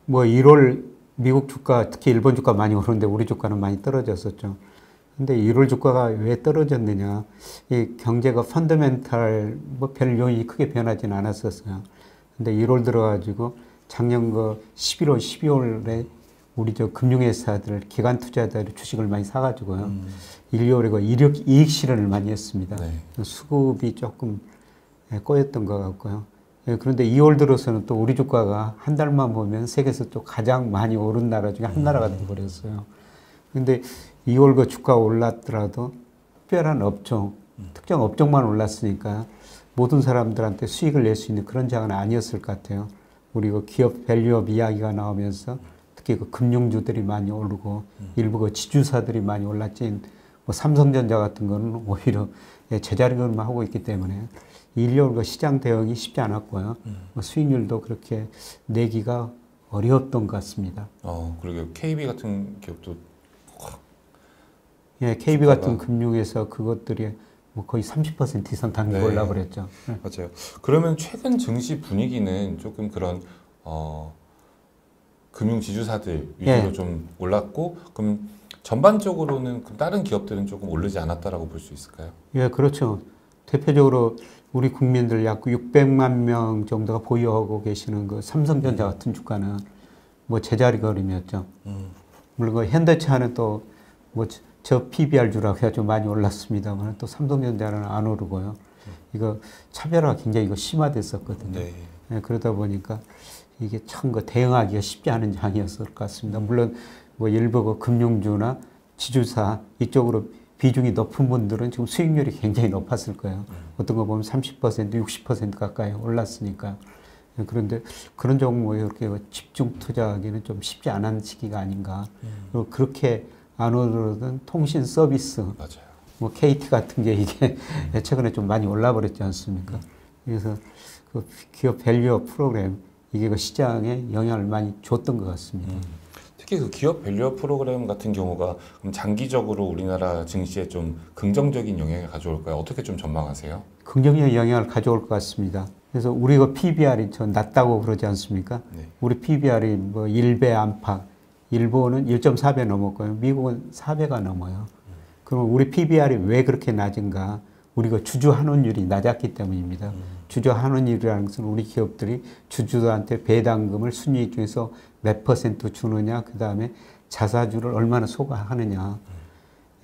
뭐 1월 미국 주가, 특히 일본 주가 많이 오르는데 우리 주가는 많이 떨어졌었죠. 근데 1월 주가가 왜 떨어졌느냐? 이 경제가 펀더멘탈 뭐 별 요인이 크게 변하지는 않았었어요. 근데 1월 들어가지고 작년 그 11월, 12월에 우리 저 금융회사들, 기관 투자자들이 주식을 많이 사가지고요. 1, 2월에 그 이익 실현을 많이 했습니다. 네. 수급이 조금 꼬였던 것 같고요. 그런데 2월 들어서는 또 우리 주가가 한 달만 보면 세계에서 또 가장 많이 오른 나라 중에 한 나라가 되어버렸어요. 그런데 2월 그 주가 올랐더라도 특별한 업종, 특정 업종만 올랐으니까 모든 사람들한테 수익을 낼 수 있는 그런 장은 아니었을 것 같아요. 우리 그 기업 밸류업 이야기가 나오면서 특히 그 금융주들이 많이 오르고 일부 그 지주사들이 많이 올랐지, 뭐 삼성전자 같은 거는 오히려 제자리걸음만 하고 있기 때문에 1, 2월 그 시장 대응이 쉽지 않았고요. 뭐 수익률도 그렇게 내기가 어려웠던 것 같습니다. 그리고 KB 같은 기업도 예, KB 같은 금융에서 그것들이 뭐 거의 30% 이상 단기 올라버렸죠. 네. 맞아요. 그러면 최근 증시 분위기는 조금 그런 금융 지주사들 위주로 좀 올랐고, 그럼 전반적으로는 다른 기업들은 조금 오르지 않았다라고 볼 수 있을까요? 예, 그렇죠. 대표적으로 우리 국민들 약 600만 명 정도가 보유하고 계시는 그 삼성전자 같은 주가는 뭐 제자리 걸음이었죠. 물론 그 현대차는 또 뭐 저 PBR주라고 해가지고 많이 올랐습니다만 또 삼성전자는 안 오르고요. 이거 차별화가 굉장히 이거 심화됐었거든요. 네. 예, 그러다 보니까 이게 참 그 대응하기가 쉽지 않은 장이었을 것 같습니다. 물론 뭐 일부 그 금융주나 지주사 이쪽으로 비중이 높은 분들은 지금 수익률이 굉장히 높았을 거예요. 어떤 거 보면 30%, 60% 가까이 올랐으니까. 그런데 그런 종목에 이렇게 집중 투자하기는 좀 쉽지 않은 시기가 아닌가. 그리고 그렇게 안 오르던 통신 서비스, 맞아요. 뭐 KT 같은 게 이게 최근에 좀 많이 올라버렸지 않습니까? 그래서 그 기업 밸류업 프로그램 이게 그 시장에 영향을 많이 줬던 것 같습니다. 특히 그 기업 밸류업 프로그램 같은 경우가 그럼 장기적으로 우리나라 증시에 좀 긍정적인 영향을 가져올까요? 어떻게 좀 전망하세요? 긍정적인 영향을 가져올 것 같습니다. 그래서 우리가 PBR이 저 낮다고 그러지 않습니까? 네. 우리 PBR이 뭐 1배 안팎, 일본은 1.4배 넘었고요. 미국은 4배가 넘어요. 그럼 우리 PBR이 왜 그렇게 낮은가? 우리가 주주 환원율이 낮았기 때문입니다. 주주 환원율이라는 것은 우리 기업들이 주주들한테 배당금을 순이익 중에서 몇 % 주느냐, 그 다음에 자사주를 얼마나 소화하느냐.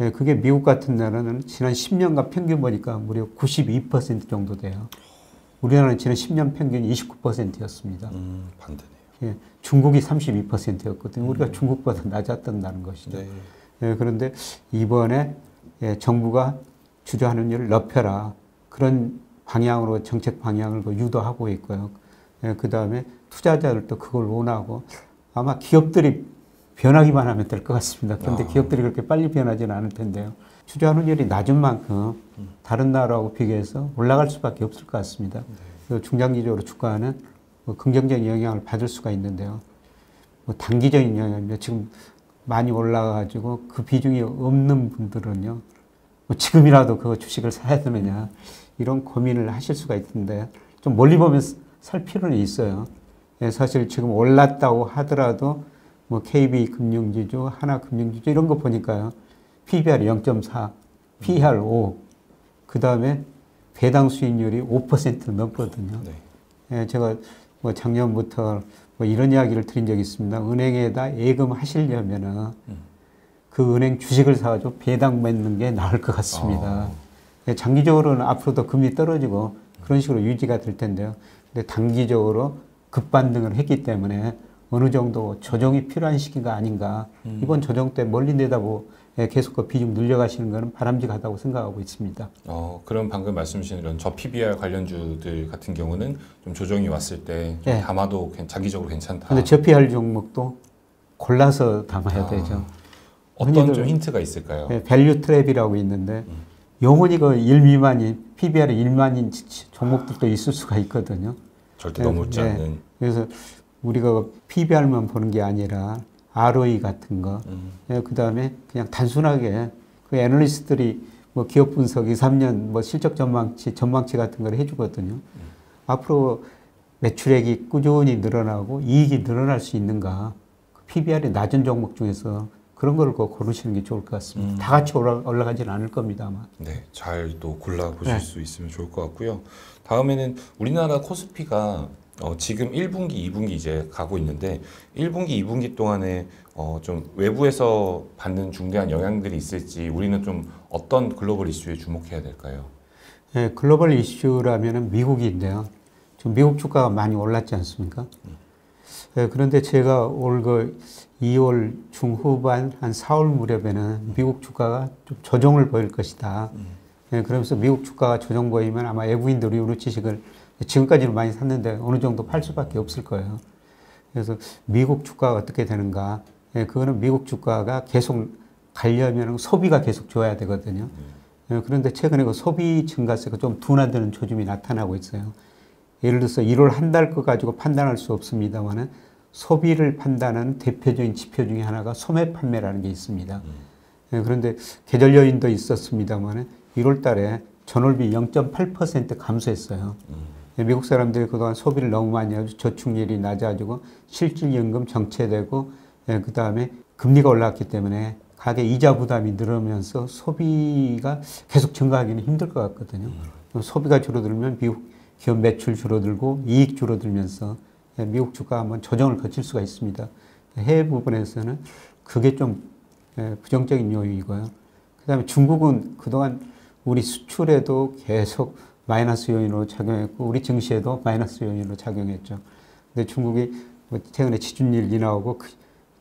예, 그게 미국 같은 나라는 지난 10년간 평균 보니까 무려 92% 정도 돼요. 우리나라는 지난 10년 평균이 29%였습니다. 반대네요. 예, 중국이 32%였거든요. 우리가 중국보다 낮았다는 것이죠. 네. 예, 그런데 이번에 정부가 주주 환원율을 높여라. 그런 방향으로 정책 방향을 유도하고 있고요. 그 다음에 투자자들도 그걸 원하고 아마 기업들이 변하기만 하면 될 것 같습니다. 그런데 기업들이 그렇게 빨리 변하지는 않을 텐데요. 주주 환원율이 낮은 만큼 다른 나라하고 비교해서 올라갈 수밖에 없을 것 같습니다. 네. 중장기적으로 주가는 뭐 긍정적인 영향을 받을 수가 있는데요. 뭐 단기적인 영향입니다. 지금 많이 올라가지고 그 비중이 없는 분들은요. 뭐 지금이라도 그 주식을 사야 되느냐 이런 고민을 하실 수가 있는데 좀 멀리 보면 살 필요는 있어요. 사실 지금 올랐다고 하더라도 뭐 KB금융지주, 하나금융지주 이런 거 보니까요. PBR이 0.4, PR 5, 그 다음에 배당 수익률이 5% 넘거든요. 네. 제가 뭐 작년부터 뭐 이런 이야기를 드린 적이 있습니다. 은행에다 예금하시려면은 그 은행 주식을 사가지고 배당 맺는 게 나을 것 같습니다. 장기적으로는 앞으로도 금리 떨어지고 그런 식으로 유지가 될 텐데요. 근데 단기적으로 급반등을 했기 때문에 어느 정도 조정이 필요한 시기가 아닌가. 이번 조정 때 멀리 내다보고 계속 그 비중 늘려가시는 것은 바람직하다고 생각하고 있습니다. 그럼 방금 말씀 주신 이런 저PBR 관련주들 같은 경우는 좀 조정이 왔을 때 좀 담아도 장기적으로 괜찮다. 근데 저PBR 종목도 골라서 담아야 되죠. 어떤 좀 힌트가 있을까요? 밸류 트랩이라고 있는데 영원히 그 1 미만인 PBR이 1 미만인 종목들도 있을 수가 있거든요. 절대 넘지 않는. 그래서 우리가 PBR만 보는 게 아니라 ROE 같은 거, 그 다음에 그냥 단순하게 그 애널리스트들이 뭐 기업 분석 2, 3년 뭐 실적 전망치 같은 걸 해주거든요. 앞으로 매출액이 꾸준히 늘어나고 이익이 늘어날 수 있는가. PBR이 낮은 종목 중에서 그런 걸 고르시는 게 좋을 것 같습니다. 다 같이 올라가지는 않을 겁니다, 아마. 네, 잘 또 골라보실 네. 수 있으면 좋을 것 같고요. 다음에는 우리나라 코스피가 지금 1분기, 2분기 이제 가고 있는데 1분기, 2분기 동안에 좀 외부에서 받는 중대한 영향들이 있을지 우리는 좀 어떤 글로벌 이슈에 주목해야 될까요? 네, 글로벌 이슈라면 미국인데요. 좀 미국 주가가 많이 올랐지 않습니까? 네, 그런데 제가 올 2월 중후반 한 4월 무렵에는 미국 주가가 좀 조정을 보일 것이다. 네, 그러면서 미국 주가가 조정 보이면 아마 외국인들이 우리 주식을 지금까지는 많이 샀는데 어느 정도 팔 수밖에 없을 거예요. 그래서 미국 주가가 어떻게 되는가? 네, 그거는 미국 주가가 계속 가려면 소비가 계속 좋아야 되거든요. 네, 그런데 최근에 그 소비 증가세가 좀 둔화되는 조짐이 나타나고 있어요. 예를 들어서 1월 한 달 거 가지고 판단할 수 없습니다만은 소비를 판단하는 대표적인 지표 중에 하나가 소매 판매라는 게 있습니다. 네, 그런데 계절 요인도 있었습니다만은 1월 달에 전월비 0.8% 감소했어요. 미국 사람들이 그동안 소비를 너무 많이 하고 저축률이 낮아지고 실질연금 정체되고 그 다음에 금리가 올랐기 때문에 가계 이자 부담이 늘어나면서 소비가 계속 증가하기는 힘들 것 같거든요. 소비가 줄어들면 미국 기업 매출 줄어들고 이익 줄어들면서 미국 주가가 한번 조정을 거칠 수가 있습니다. 해외 부분에서는 그게 좀 부정적인 요인이고요. 그 다음에 중국은 그동안 우리 수출에도 계속 마이너스 요인으로 작용했고 우리 증시에도 마이너스 요인으로 작용했죠. 근데 중국이 최근에 지준율 인하하고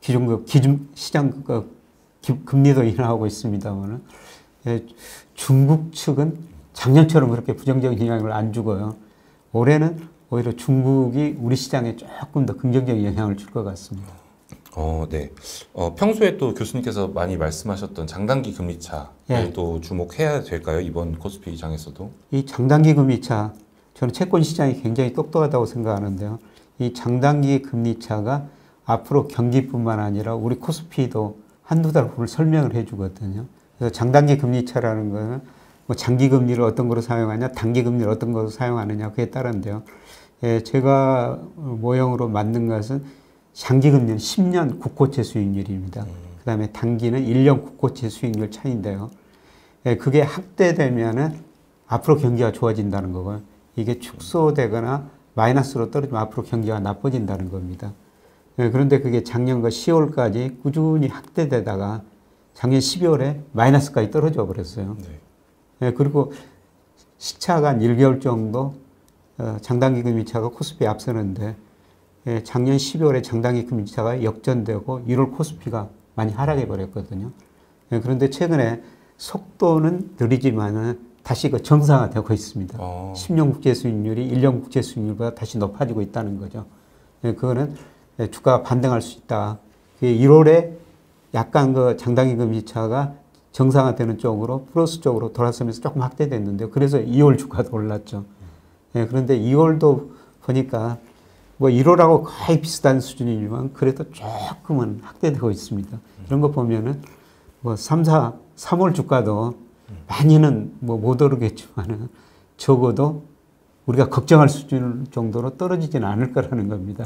기준 시장 금리도 인하하고 있습니다만은 중국 측은 작년처럼 그렇게 부정적인 영향을 안 주고요. 올해는 오히려 중국이 우리 시장에 조금 더 긍정적인 영향을 줄 것 같습니다. 네. 평소에 또 교수님께서 많이 말씀하셨던 장단기 금리차에 또 주목해야 될까요? 이번 코스피 장에서도? 이 장단기 금리차, 저는 채권 시장이 굉장히 똑똑하다고 생각하는데요. 이 장단기 금리차가 앞으로 경기뿐만 아니라 우리 코스피도 한두 달 후를 설명을 해주거든요. 그래서 장단기 금리차라는 거는 뭐 장기 금리를 어떤 거로 사용하냐, 단기 금리를 어떤 거로 사용하느냐 그에 따른데요. 제가 모형으로 만든 것은 장기 금리는 10년 국고채 수익률입니다. 그 다음에 단기는 1년 국고채 수익률 차이인데요. 그게 확대되면은 앞으로 경기가 좋아진다는 거고요. 이게 축소되거나 마이너스로 떨어지면 앞으로 경기가 나빠진다는 겁니다. 그런데 그게 작년과 10월까지 꾸준히 확대되다가 작년 12월에 마이너스까지 떨어져 버렸어요. 그리고 시차가 한 1개월 정도 장단기 금리차가 코스피에 앞서는데 작년 12월에 장단기 금리차가 역전되고 1월 코스피가 많이 하락해 버렸거든요. 그런데 최근에 속도는 느리지만은 다시 그 정상화되고 있습니다. 10년 국채 수익률이 1년 국채 수익률보다 다시 높아지고 있다는 거죠. 그거는 주가가 반등할 수 있다. 1월에 약간 그 장단기 금리차가 정상화되는 쪽으로 플러스 쪽으로 돌아서면서 조금 확대됐는데요. 그래서 2월 주가도 올랐죠. 그런데 2월도 보니까 뭐 1월하고 거의 비슷한 수준이지만 그래도 조금은 확대되고 있습니다. 이런 거 보면은 뭐 3월 주가도 많이는 뭐 못 오르겠지만은 적어도 우리가 걱정할 수준 정도로 떨어지지는 않을 거라는 겁니다.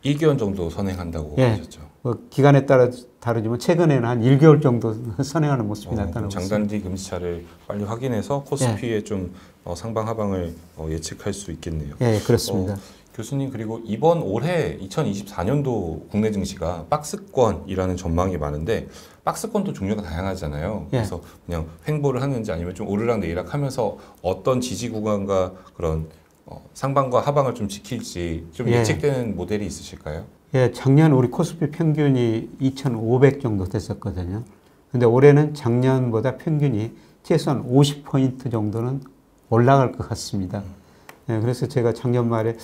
2개월 정도 선행한다고 하셨죠. 뭐 기간에 따라 다르지만 최근에는 한 1개월 정도 선행하는 모습이 나타나고 있습니다. 장단기 금리차를 빨리 확인해서 코스피의 좀 상방 하방을 예측할 수 있겠네요. 예, 그렇습니다. 교수님 그리고 이번 올해 2024년도 국내 증시가 박스권이라는 전망이 많은데 박스권도 종류가 다양하잖아요. 그래서 그냥 횡보를 하는지 아니면 좀 오르락 내리락 하면서 어떤 지지 구간과 그런 상방과 하방을 좀 지킬지 좀 예측되는 모델이 있으실까요? 작년 우리 코스피 평균이 2,500 정도 됐었거든요. 근데 올해는 작년보다 평균이 최소한 50포인트 정도는 올라갈 것 같습니다. 그래서 제가 작년 말에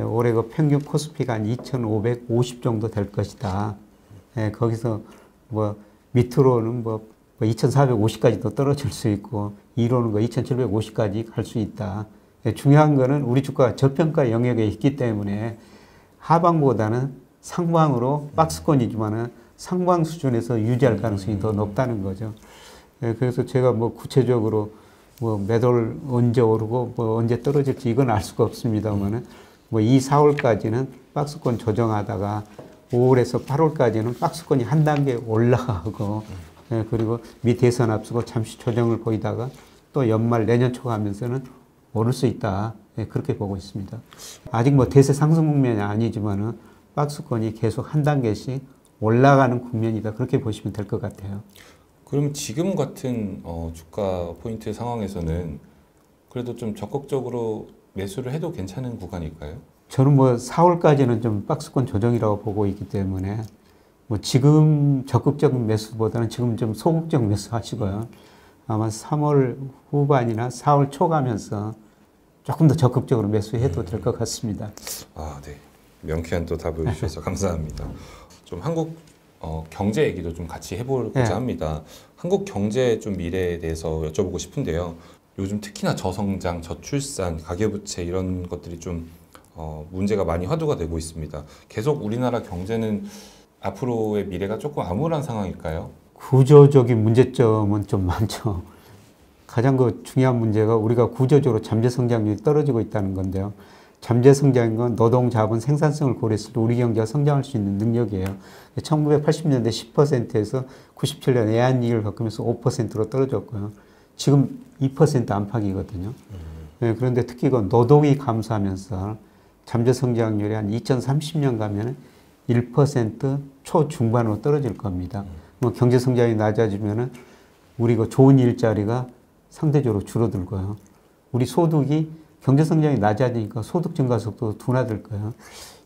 올해 그 평균 코스피가 한 2,550 정도 될 것이다. 거기서 뭐 밑으로는 뭐 2,450까지도 떨어질 수 있고 위로는 그 2,750까지 갈 수 있다. 중요한 거는 우리 주가가 저평가 영역에 있기 때문에 하방보다는 상방으로 박스권이지만은 상방 수준에서 유지할 가능성이 더 높다는 거죠. 그래서 제가 뭐 구체적으로 뭐 매달 언제 오르고 뭐 언제 떨어질지 이건 알 수가 없습니다만은 뭐 2, 4월까지는 박스권 조정하다가 5월에서 8월까지는 박스권이 한 단계 올라가고 예, 그리고 미 대선 앞두고 잠시 조정을 보이다가 또 연말 내년 초 가면서는 오를 수 있다. 예, 그렇게 보고 있습니다. 아직 뭐 대세 상승 국면이 아니지만은 박스권이 계속 한 단계씩 올라가는 국면이다. 그렇게 보시면 될 것 같아요. 그럼 지금 같은 주가 포인트 상황에서는 그래도 좀 적극적으로 매수를 해도 괜찮은 구간일까요? 저는 뭐 4월까지는 좀 박스권 조정이라고 보고 있기 때문에 뭐 지금 적극적인 매수보다는 지금 좀 소극적 매수 하시고요. 아마 3월 후반이나 4월 초 가면서 조금 더 적극적으로 매수해도 될 것 같습니다. 아, 네. 명쾌한 또 답을 주셔서 감사합니다. 좀 한국 경제 얘기도 좀 같이 해보고자 네. 합니다. 한국 경제 좀 미래에 대해서 여쭤보고 싶은데요. 요즘 특히나 저성장, 저출산, 가계부채 이런 것들이 좀 문제가 많이 화두가 되고 있습니다. 계속 우리나라 경제는 앞으로의 미래가 조금 암울한 상황일까요? 구조적인 문제점은 좀 많죠. 가장 중요한 문제가 우리가 구조적으로 잠재 성장률이 떨어지고 있다는 건데요. 잠재 성장인 건 노동, 자본, 생산성을 고려했을 때 우리 경제가 성장할 수 있는 능력이에요. 1980년대 10%에서 97년 애한위기를 겪으면서 5%로 떨어졌고요. 지금 2% 안팎이거든요. 네, 그런데 특히 그 노동이 감소하면서 잠재 성장률이 한 2030년 가면 1% 초중반으로 떨어질 겁니다. 뭐 경제 성장이 낮아지면은 우리 그 좋은 일자리가 상대적으로 줄어들고요. 우리 소득이 경제 성장이 낮아지니까 소득 증가 속도도 둔화될 거예요.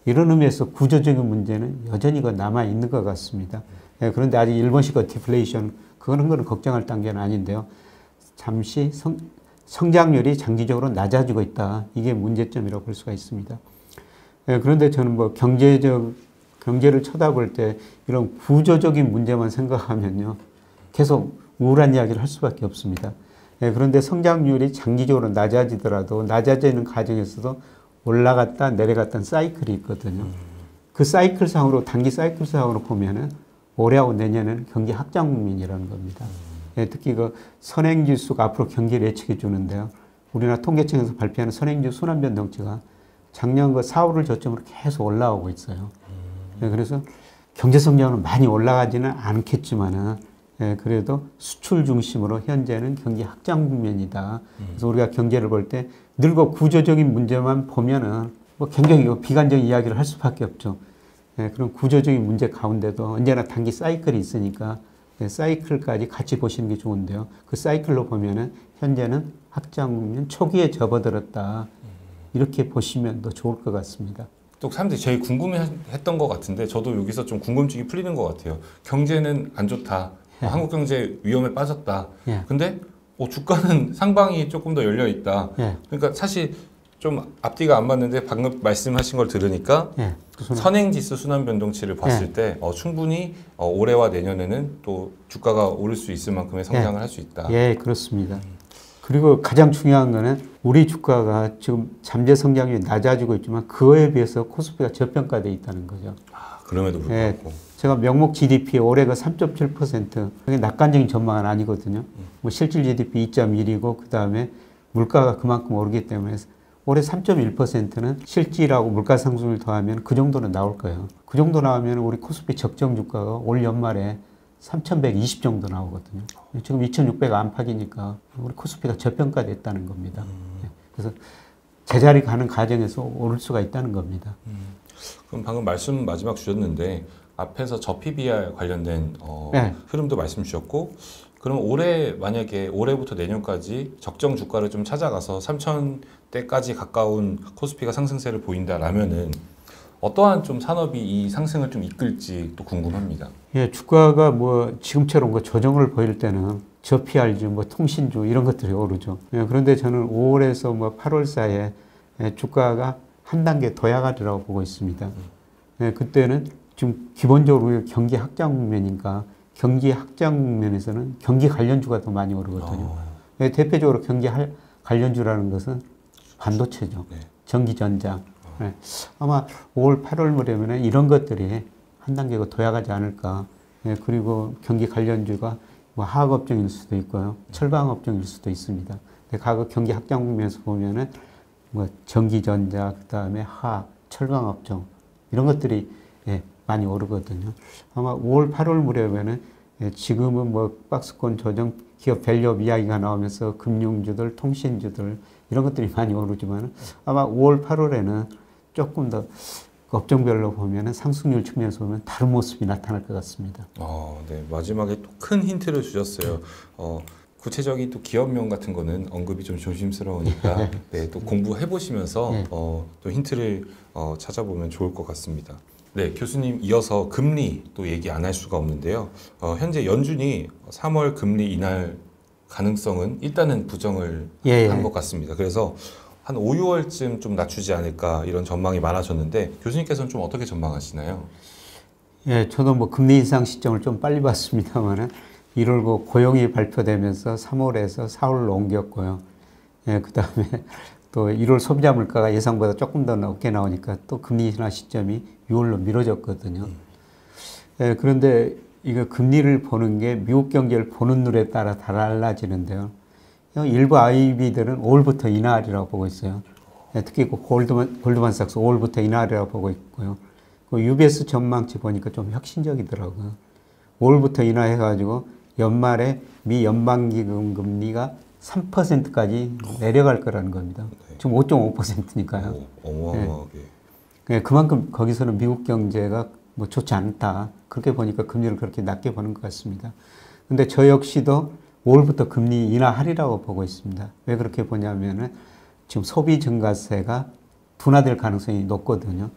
이런 의미에서 구조적인 문제는 여전히 남아 있는 것 같습니다. 예, 그런데 아직 일본식 디플레이션 그거는 걱정할 단계는 아닌데요. 잠시 성장률이 장기적으로 낮아지고 있다. 이게 문제점이라고 볼 수가 있습니다. 예, 그런데 저는 뭐 경제를 쳐다볼 때 이런 구조적인 문제만 생각하면요. 계속 우울한 이야기를 할 수밖에 없습니다. 예, 그런데 성장률이 장기적으로 낮아지더라도 낮아지는 과정에서도 올라갔다 내려갔다는 사이클이 있거든요. 그 사이클상으로 단기 사이클상으로 보면은 올해하고 내년에는 경기 확장 국면이라는 겁니다. 예, 특히 그 선행지수가 앞으로 경기를 예측해 주는데요. 우리나라 통계청에서 발표하는 선행지수 순환변동치가 작년 4월을 저점으로 계속 올라오고 있어요. 예, 그래서 경제 성장은 많이 올라가지는 않겠지만은 예, 그래도 수출 중심으로 현재는 경기 확장 국면이다. 그래서 우리가 경제를 볼 때 늙어 구조적인 문제만 보면은 뭐 굉장히 비관적인 이야기를 할 수밖에 없죠. 예, 그런 구조적인 문제 가운데도 언제나 단기 사이클이 있으니까 예, 사이클까지 같이 보시는 게 좋은데요. 그 사이클로 보면은 현재는 확장 국면 초기에 접어들었다. 이렇게 보시면 더 좋을 것 같습니다. 또 사람들이 제일 궁금해했던 것 같은데 저도 여기서 좀 궁금증이 풀리는 것 같아요. 경제는 안 좋다. 예. 한국 경제 위험에 빠졌다. 예. 근데 주가는 상방이 조금 더 열려 있다. 예. 그러니까 사실 좀 앞뒤가 안 맞는데 방금 말씀하신 걸 들으니까 예. 선행지수 순환변동치를 봤을 예. 때 충분히 올해와 내년에는 또 주가가 오를 수 있을 만큼의 성장을 예. 할 수 있다. 예, 그렇습니다. 그리고 가장 중요한 거는 우리 주가가 지금 잠재 성장률이 낮아지고 있지만 그거에 비해서 코스피가 저평가되어 있다는 거죠. 아, 그럼에도 불구하고. 예, 제가 명목 GDP 올해가 3.7%, 그게 낙관적인 전망은 아니거든요. 뭐 실질 GDP 2.1이고 그 다음에 물가가 그만큼 오르기 때문에 올해 3.1%는 실질하고 물가 상승을 더하면 그 정도는 나올 거예요. 그 정도 나오면 우리 코스피 적정 주가가 올 연말에 3,120 정도 나오거든요. 지금 2,600 안팎이니까 우리 코스피가 저평가됐다는 겁니다. 그래서 제자리 가는 과정에서 오를 수가 있다는 겁니다. 그럼 방금 말씀 마지막 주셨는데 앞에서 저PBR 관련된 네. 흐름도 말씀 주셨고 그럼 올해 만약에 올해부터 내년까지 적정 주가를 좀 찾아가서 3,000대까지 가까운 코스피가 상승세를 보인다라면은 어떠한 좀 산업이 이 상승을 좀 이끌지 또 궁금합니다. 예, 주가가 뭐 지금처럼 그 조정을 보일 때는 저PR주, 뭐 통신주 이런 것들이 오르죠. 예, 그런데 저는 5월에서 뭐 8월 사이에 주가가 한 단계 더 야가리라고 보고 있습니다. 예, 그때는 지금 기본적으로 경기 확장 국면이니까 경기 확장 국면에서는 경기 관련주가 더 많이 오르거든요. 예, 대표적으로 경기 관련주라는 것은 반도체죠. 네. 전기전자. 네. 아마 5월, 8월 무렵에는 이런 것들이 한 단계가 더 야가지 않을까. 네. 그리고 경기 관련주가 뭐 화학업종일 수도 있고요. 철강업종일 수도 있습니다. 근데 과거 경기 확장 국면에서 보면은 뭐 전기전자, 그다음에 화학, 철강업종 이런 것들이 예, 많이 오르거든요. 아마 5월, 8월 무렵에는 예, 지금은 뭐 박스권 조정, 기업 밸류업 이야기가 나오면서 금융주들, 통신주들 이런 것들이 많이 오르지만 아마 5월, 8월에는 조금 더 업종별로 보면은 상승률 측면에서 보면 다른 모습이 나타날 것 같습니다. 네. 마지막에 또 큰 힌트를 주셨어요. 구체적인 또 기업명 같은 거는 언급이 좀 조심스러우니까 네, 또 공부해 보시면서 또 힌트를 찾아보면 좋을 것 같습니다. 네, 교수님 이어서 금리 또 얘기 안 할 수가 없는데요. 현재 연준이 3월 금리 인하할 가능성은 일단은 부정을 한 것 같습니다. 그래서 한 5, 6월쯤 좀 낮추지 않을까 이런 전망이 많아졌는데 교수님께서는 좀 어떻게 전망하시나요? 예, 저도 뭐 금리 인상 시점을 좀 빨리 봤습니다만은 1월 고용이 발표되면서 3월에서 4월로 옮겼고요. 예, 그 다음에 또 1월 소비자 물가가 예상보다 조금 더 높게 나오니까 또 금리 인하 시점이 6월로 미뤄졌거든요. 예, 그런데 이거 금리를 보는 게 미국 경제를 보는 눈에 따라 달라지는데요. 일부 IB들은 5월부터 인하하리라고 보고 있어요. 예, 특히 골드만삭스 5월부터 인하하리라고 보고 있고요. UBS 전망치 보니까 좀 혁신적이더라고요. 5월부터 인하해가지고 연말에 미 연방기금 금리가 3%까지 내려갈 거라는 겁니다. 지금 5.5%니까요. 어마어마하게. 네. 그만큼 거기서는 미국 경제가 뭐 좋지 않다. 그렇게 보니까 금리를 그렇게 낮게 보는 것 같습니다. 근데 저 역시도 5월부터 금리 인하하리라고 보고 있습니다. 왜 그렇게 보냐면은 지금 소비 증가세가 둔화될 가능성이 높거든요.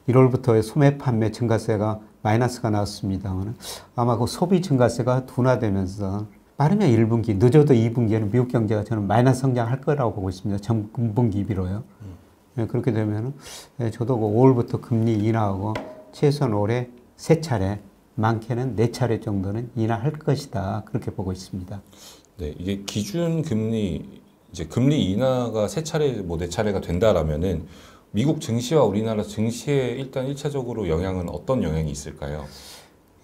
1월부터의 소매 판매 증가세가 마이너스가 나왔습니다만 아마 그 소비 증가세가 둔화되면서 빠르면 1분기, 늦어도 2분기에는 미국 경제가 저는 마이너스 성장할 거라고 보고 있습니다. 전 분기 비로요. 네, 그렇게 되면 저도 그 5월부터 금리 인하하고 최소한 올해 3차례, 많게는 4차례 정도는 인하할 것이다. 그렇게 보고 있습니다. 네, 이게 기준 금리 이제 금리 인하가 3차례, 뭐 4차례가 된다라면은 미국 증시와 우리나라 증시에 일단 1차적으로 영향은 어떤 영향이 있을까요?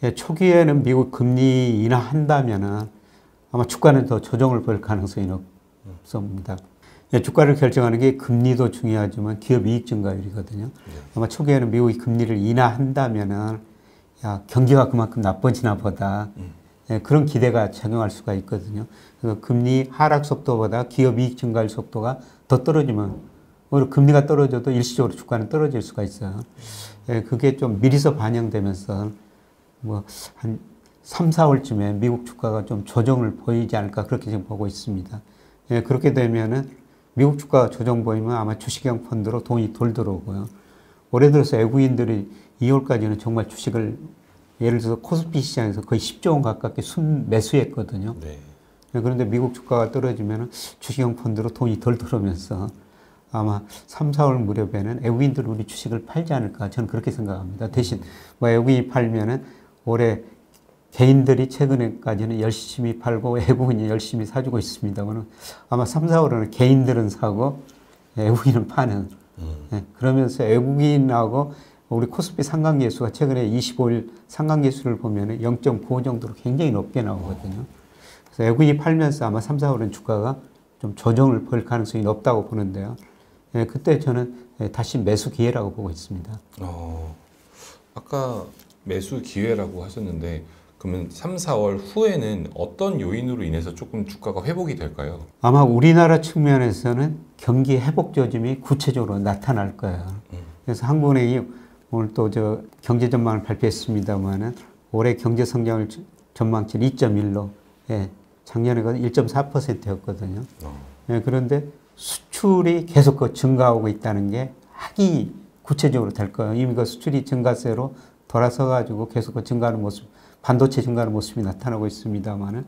예, 초기에는 미국 금리 인하한다면은 아마 주가는 더 조정을 볼 가능성이 높습니다. 예, 주가를 결정하는 게 금리도 중요하지만 기업 이익 증가율이거든요. 아마 초기에는 미국이 금리를 인하한다면은 야, 경기가 그만큼 나빠지나 보다. 예, 그런 기대가 작용할 수가 있거든요. 그래서 금리 하락 속도보다 기업 이익 증가율 속도가 더 떨어지면 오히려 금리가 떨어져도 일시적으로 주가는 떨어질 수가 있어요. 예, 그게 좀 미리서 반영되면서 뭐 한 3, 4월쯤에 미국 주가가 좀 조정을 보이지 않을까 그렇게 지금 보고 있습니다. 예, 그렇게 되면은 미국 주가 조정 보이면 아마 주식형 펀드로 돈이 덜 들어오고요. 올해 들어서 외국인들이 2월까지는 정말 주식을 예를 들어서 코스피 시장에서 거의 10조 원 가깝게 순매수했거든요. 네. 예, 그런데 미국 주가가 떨어지면은 주식형 펀드로 돈이 덜 들어오면서 아마 3, 4월 무렵에는 외국인들이 우리 주식을 팔지 않을까 저는 그렇게 생각합니다. 대신 뭐 외국인이 팔면은 올해 개인들이 최근에까지는 열심히 팔고 외국인이 열심히 사주고 있습니다만 아마 3, 4월에는 개인들은 사고 외국인은 파는 네, 그러면서 외국인하고 우리 코스피 상관계수가 최근에 25일 상관계수를 보면 0.95 정도로 굉장히 높게 나오거든요. 그래서 외국인이 팔면서 아마 3, 4월은 주가가 좀 조정을 볼 가능성이 높다고 보는데요. 예, 그때 저는 다시 매수 기회라고 보고 있습니다. 아까 매수 기회라고 하셨는데 그러면 3, 4월 후에는 어떤 요인으로 인해서 조금 주가가 회복이 될까요? 아마 우리나라 측면에서는 경기 회복 조짐이 구체적으로 나타날 거예요. 그래서 한국은행이 오늘 또 저 경제 전망을 발표했습니다만은 올해 경제 성장을 전망치 2.1로 예, 작년에 1.4%였거든요. 예, 그런데 수출이 계속 증가하고 있다는 게 학이 구체적으로 될 거예요. 이미 그 수출이 증가세로 돌아서 가지고 계속 증가하는 모습, 반도체 증가하는 모습이 나타나고 있습니다만은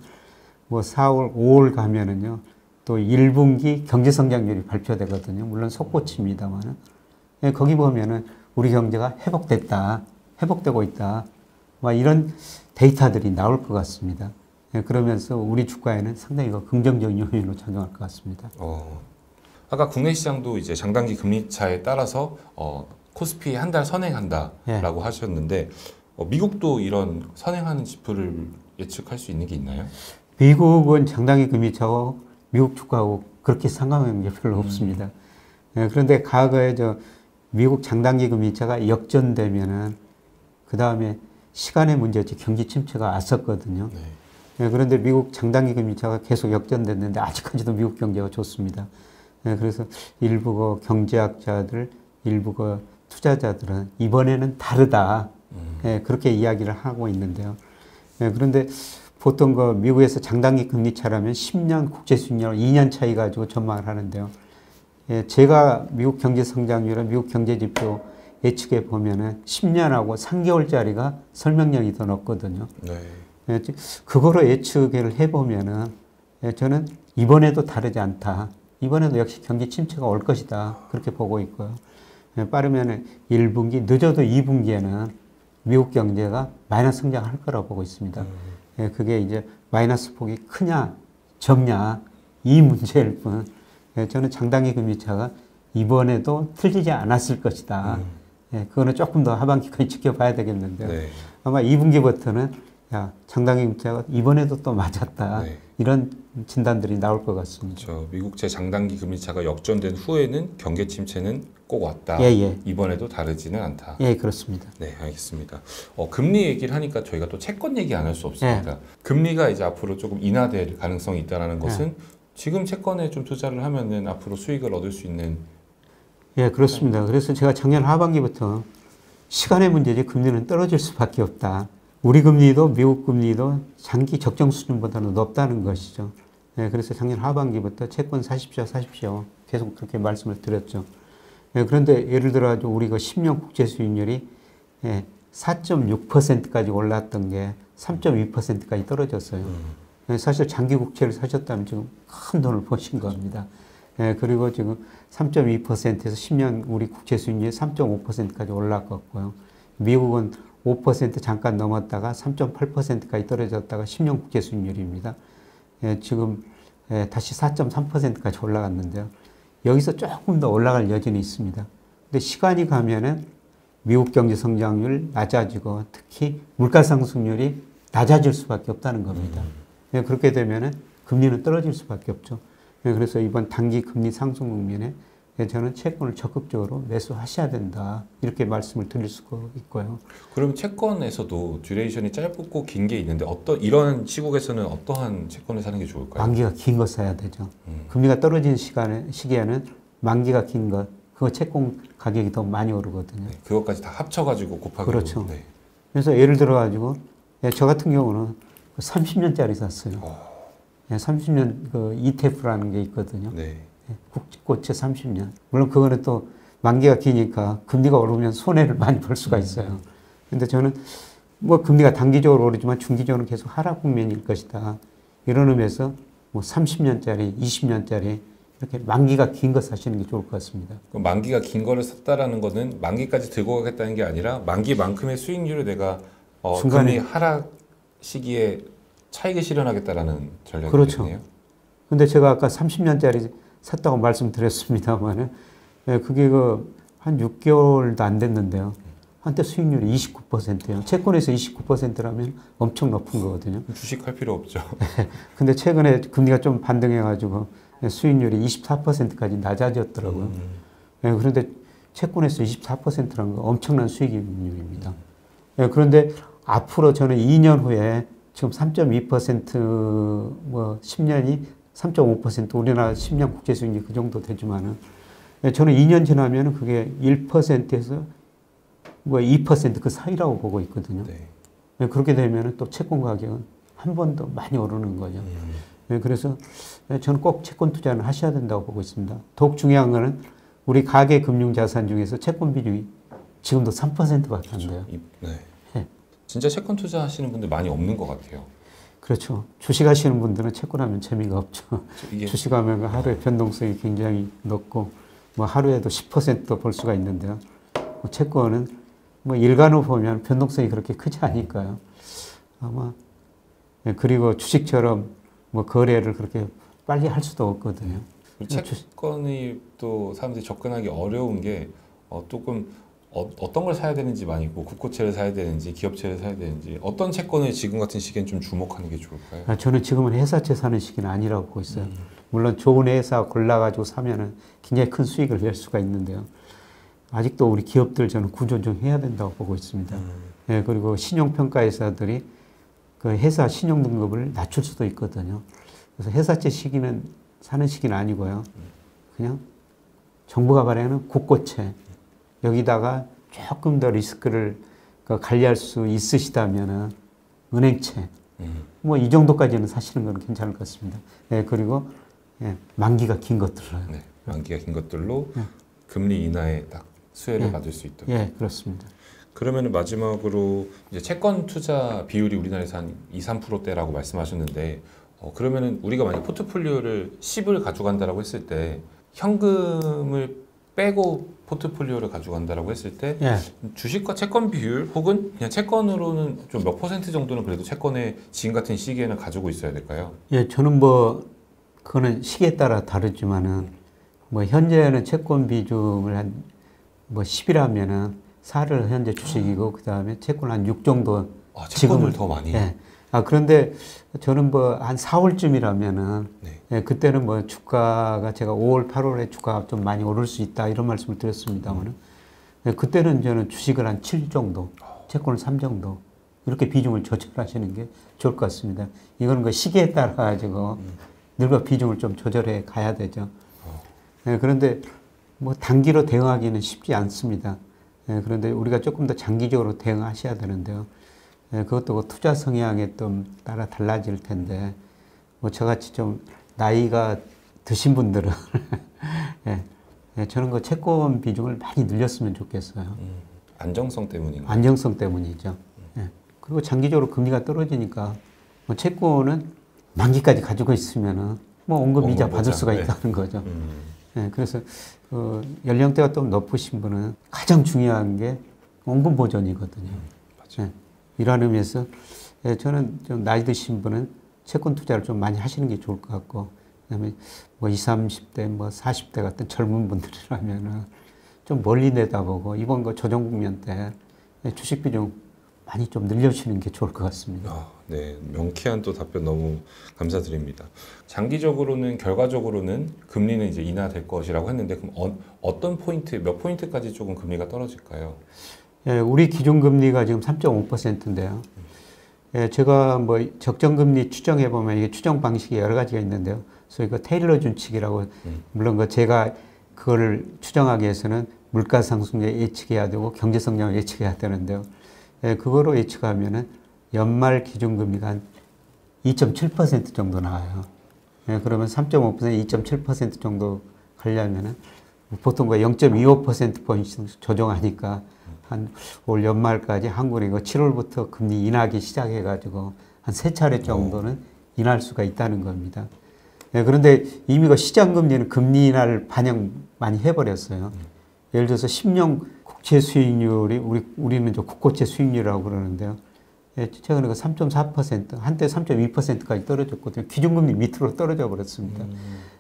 뭐 4월, 5월 가면은요 또 1분기 경제 성장률이 발표되거든요. 물론 속보치입니다만은 예, 거기 보면은 우리 경제가 회복됐다, 회복되고 있다, 막 이런 데이터들이 나올 것 같습니다. 예, 그러면서 우리 주가에는 상당히 긍정적인 요인으로 작용할 것 같습니다. 아까 국내 시장도 이제 장단기 금리 차에 따라서 코스피 한 달 선행한다라고 예. 하셨는데 미국도 이런 선행하는 지표를 예측할 수 있는 게 있나요? 미국은 장단기 금리 차고 미국 주가하고 그렇게 상관관계 별로 없습니다. 그런데 과거에 미국 장단기 금리차가 역전되면은 그 다음에 시간의 문제지 경기 침체가 왔었거든요. 그런데 미국 장단기 금리차가 계속 역전됐는데 아직까지도 미국 경제가 좋습니다. 그래서 일부 그 경제학자들, 일부 그 투자자들은 이번에는 다르다. 그렇게 이야기를 하고 있는데요. 그런데 보통 그 미국에서 장단기 금리차라면 10년 국제 수익률 2년 차이 가지고 전망을 하는데요. 제가 미국 경제 성장률은 미국 경제 지표 예측해 보면은 10년하고 3개월짜리가 설명력이 더 높거든요. 그거로 예측을 해보면은 저는 이번에도 다르지 않다. 이번에도 역시 경기 침체가 올 것이다. 그렇게 보고 있고요. 빠르면 1분기, 늦어도 2분기에는 미국 경제가 마이너스 성장할 거라고 보고 있습니다. 그게 이제 마이너스 폭이 크냐, 적냐, 이 문제일 뿐. 저는 장단기 금리차가 이번에도 틀리지 않았을 것이다. 그거는 조금 더 하반기까지 지켜봐야 되겠는데요. 아마 2분기부터는 장단기 금리차가 이번에도 또 맞았다. 이런 진단들이 나올 것 같습니다. 그렇죠. 미국제 장단기 금리차가 역전된 후에는 경기 침체는 꼭 왔다. 이번에도 다르지는 않다. 그렇습니다. 네, 알겠습니다. 금리 얘기를 하니까 저희가 또 채권 얘기 안 할 수 없습니다. 금리가 이제 앞으로 조금 인하될 가능성이 있다는 것은 지금 채권에 좀 투자를 하면은 앞으로 수익을 얻을 수 있는. 그렇습니다. 그래서 제가 작년 하반기부터 시간의 문제지 금리는 떨어질 수밖에 없다. 우리 금리도 미국 금리도 장기 적정 수준보다는 높다는 것이죠. 그래서 작년 하반기부터 채권 사십시오. 계속 그렇게 말씀을 드렸죠. 그런데 예를 들어 우리 그 10년 국제 수익률이 4.6%까지 올랐던 게 3.2%까지 떨어졌어요. 사실 장기 국채를 사셨다면 지금 큰 돈을 버신 겁니다. 그리고 지금 3.2%에서 10년 우리 국채 수익률이 3.5%까지 올랐고요. 미국은 5% 잠깐 넘었다가 3.8%까지 떨어졌다가 10년 국채 수익률입니다. 지금 다시 4.3%까지 올라갔는데요. 여기서 조금 더 올라갈 여지는 있습니다. 근데 시간이 가면은 미국 경제 성장률 낮아지고 특히 물가 상승률이 낮아질 수밖에 없다는 겁니다. 그렇게 되면은 금리는 떨어질 수밖에 없죠. 그래서 이번 단기 금리 상승 국면에 저는 채권을 적극적으로 매수하셔야 된다. 이렇게 말씀을 드릴 수가 있고요. 그럼 채권에서도 듀레이션이 짧고 긴 게 있는데 이런 시국에서는 어떠한 채권을 사는 게 좋을까요? 만기가 긴 거 사야 되죠. 금리가 떨어진 시기에는 만기가 긴 것, 그거 채권 가격이 더 많이 오르거든요. 그것까지 다 합쳐가지고 곱하기. 그렇죠. 그래서 예를 들어가지고 저 같은 경우는 30년짜리 샀어요. 30년 그 ETF라는 게 있거든요. 국고채 30년. 물론 그거는 또 만기가 기니까 금리가 오르면 손해를 많이 볼 수가 있어요. 근데 저는 뭐 금리가 단기적으로 오르지만 중기적으로는 계속 하락 국면일 것이다. 이런 의미에서 뭐 30년짜리, 20년짜리 이렇게 만기가 긴 거 사시는 게 좋을 것 같습니다. 그럼 만기가 긴 거를 샀다라는 거는 만기까지 들고 가겠다는 게 아니라 만기만큼의 수익률을 내가 금리 하락 시기에 차익을 실현하겠다라는 전략이겠네요. 그렇죠. 근데 제가 아까 30년짜리 샀다고 말씀드렸습니다만은 그게 한 6개월도 안 됐는데요. 한때 수익률이 29%예요. 채권에서 29%라면 엄청 높은 거거든요. 주식할 필요 없죠. 근데 최근에 금리가 좀 반등해가지고 수익률이 24%까지 낮아졌더라고요. 그런데 채권에서 24%라는 건 엄청난 수익률입니다. 그런데 앞으로 저는 2년 후에 지금 3.2% 뭐 10년이 3.5% 우리나라 10년 국제 수익률이 그 정도 되지만은 저는 2년 지나면은 그게 1%에서 뭐 2% 그 사이라고 보고 있거든요. 그렇게 되면은 또 채권 가격은 한 번 더 많이 오르는 거죠. 그래서 저는 꼭 채권 투자는 하셔야 된다고 보고 있습니다. 더욱 중요한 거는 우리 가계 금융 자산 중에서 채권 비중이 지금도 3%밖에 안 돼요. 진짜 채권 투자하시는 분들 많이 없는 것 같아요. 그렇죠. 주식하시는 분들은 채권하면 재미가 없죠. 주식하면 하루에 변동성이 굉장히 높고 뭐 하루에도 10%도 볼 수가 있는데요. 뭐 채권은 뭐 일간으로 보면 변동성이 그렇게 크지 않으니까요. 아마 그리고 주식처럼 뭐 거래를 그렇게 빨리 할 수도 없거든요. 채권이 또 사람들이 접근하기 어려운 게 조금 어떤 걸 사야 되는지 많이 있고 국고채를 사야 되는지 기업채를 사야 되는지 어떤 채권을 지금 같은 시기엔 좀 주목하는 게 좋을까요? 저는 지금은 회사채 사는 시기는 아니라고 보고 있어요. 물론 좋은 회사 골라가지고 사면은 굉장히 큰 수익을 낼 수가 있는데요. 아직도 우리 기업들 저는 구조 좀 해야 된다고 보고 있습니다. 예, 그리고 신용평가회사들이 그 회사 신용등급을 낮출 수도 있거든요. 그래서 회사채 시기는 사는 시기는 아니고요. 그냥 정부가 발행하는 국고채 여기다가 조금 더 리스크를 관리할 수 있으시다면은 은행채 뭐 이 정도까지는 사시는 건 괜찮을 것 같습니다. 예, 그리고 예, 만기가 긴 것들로요. 네, 만기가 긴 것들로 금리 인하에 딱 수혜를 받을 수 있도록. 예, 그렇습니다. 그러면 마지막으로 이제 채권 투자 비율이 우리나라에서 한 2, 3%대라고 말씀하셨는데 그러면은 우리가 만약 포트폴리오를 10을 가져간다라고 했을 때 현금을 빼고 포트폴리오를 가져간다라고 했을 때 예. 주식과 채권 비율 혹은 그냥 채권으로는 좀 몇 퍼센트 정도는 그래도 채권에 지금 같은 시기에는 가지고 있어야 될까요? 예, 저는 뭐 그거는 시기에 따라 다르지만은 뭐 현재는 채권 비중을 한 뭐 10이라면은 4를 현재 주식이고 그다음에 채권 한 6 정도 채권을 더 많이. 예. 그런데 저는 뭐 한 4월쯤이라면은 네. 예, 그때는 뭐 주가가 제가 5월, 8월에 주가가 좀 많이 오를 수 있다 이런 말씀을 드렸습니다만은 예, 그때는 저는 주식을 한 7 정도, 채권을 3 정도 이렇게 비중을 조절하시는 게 좋을 것 같습니다. 이거는 그 시기에 따라 가지고 늘 비중을 좀 조절해 가야 되죠. 예, 그런데 뭐 단기로 대응하기는 쉽지 않습니다. 예, 그런데 우리가 조금 더 장기적으로 대응하셔야 되는데요. 예, 그것도 그 투자 성향에 좀 따라 달라질 텐데, 뭐 저같이 좀 나이가 드신 분들은, 예, 예, 저는 그 채권 비중을 많이 늘렸으면 좋겠어요. 안정성 때문인가요? 안정성 때문이죠. 예. 그리고 장기적으로 금리가 떨어지니까, 뭐 채권은 만기까지 가지고 있으면은, 뭐 원금 이자 받을 수가 있다는 거죠. 예, 그래서 연령대가 좀 높으신 분은 가장 중요한 게 원금 보존이거든요. 예, 이런 의미에서 예, 저는 좀 나이 드신 분은 채권 투자를 좀 많이 하시는 게 좋을 것 같고, 그다음에 뭐 20, 30대, 뭐 40대 같은 젊은 분들이라면은 좀 멀리 내다보고 이번 거 조정 국면 때 주식 비중 많이 좀 늘려주시는 게 좋을 것 같습니다. 네, 명쾌한 또 답변 너무 감사드립니다. 장기적으로는 결과적으로는 금리는 이제 인하될 것이라고 했는데 그럼 어떤 포인트, 몇 포인트까지 조금 금리가 떨어질까요? 예, 우리 기준금리가 지금 3.5%인데요. 예, 제가 뭐 적정금리 추정해 보면 이게 추정 방식이 여러 가지가 있는데요. 소위 그 테일러 준칙이라고 물론 그 제가 그거를 추정하기 위해서는 물가 상승률 예측해야 되고 경제 성장을 예측해야 되는데요. 예, 그거로 예측하면은 연말 기준금리가 한 2.7% 정도 나와요. 예, 그러면 3.5% 2.7% 정도 가려면은 보통 그 0.25%포인트 조정하니까 한 올 연말까지 한국은 이거 7월부터 금리 인하기 시작해가지고 한 3차례 정도는 인할 수가 있다는 겁니다. 예, 그런데 이미 그 시장금리는 금리 인하를 반영 많이 해버렸어요. 예를 들어서 10년 국채 수익률이 우리는 저 국고채 수익률이라고 그러는데요. 예, 최근에 그 3.4%, 한때 3.2%까지 떨어졌거든요. 기준금리 밑으로 떨어져 버렸습니다.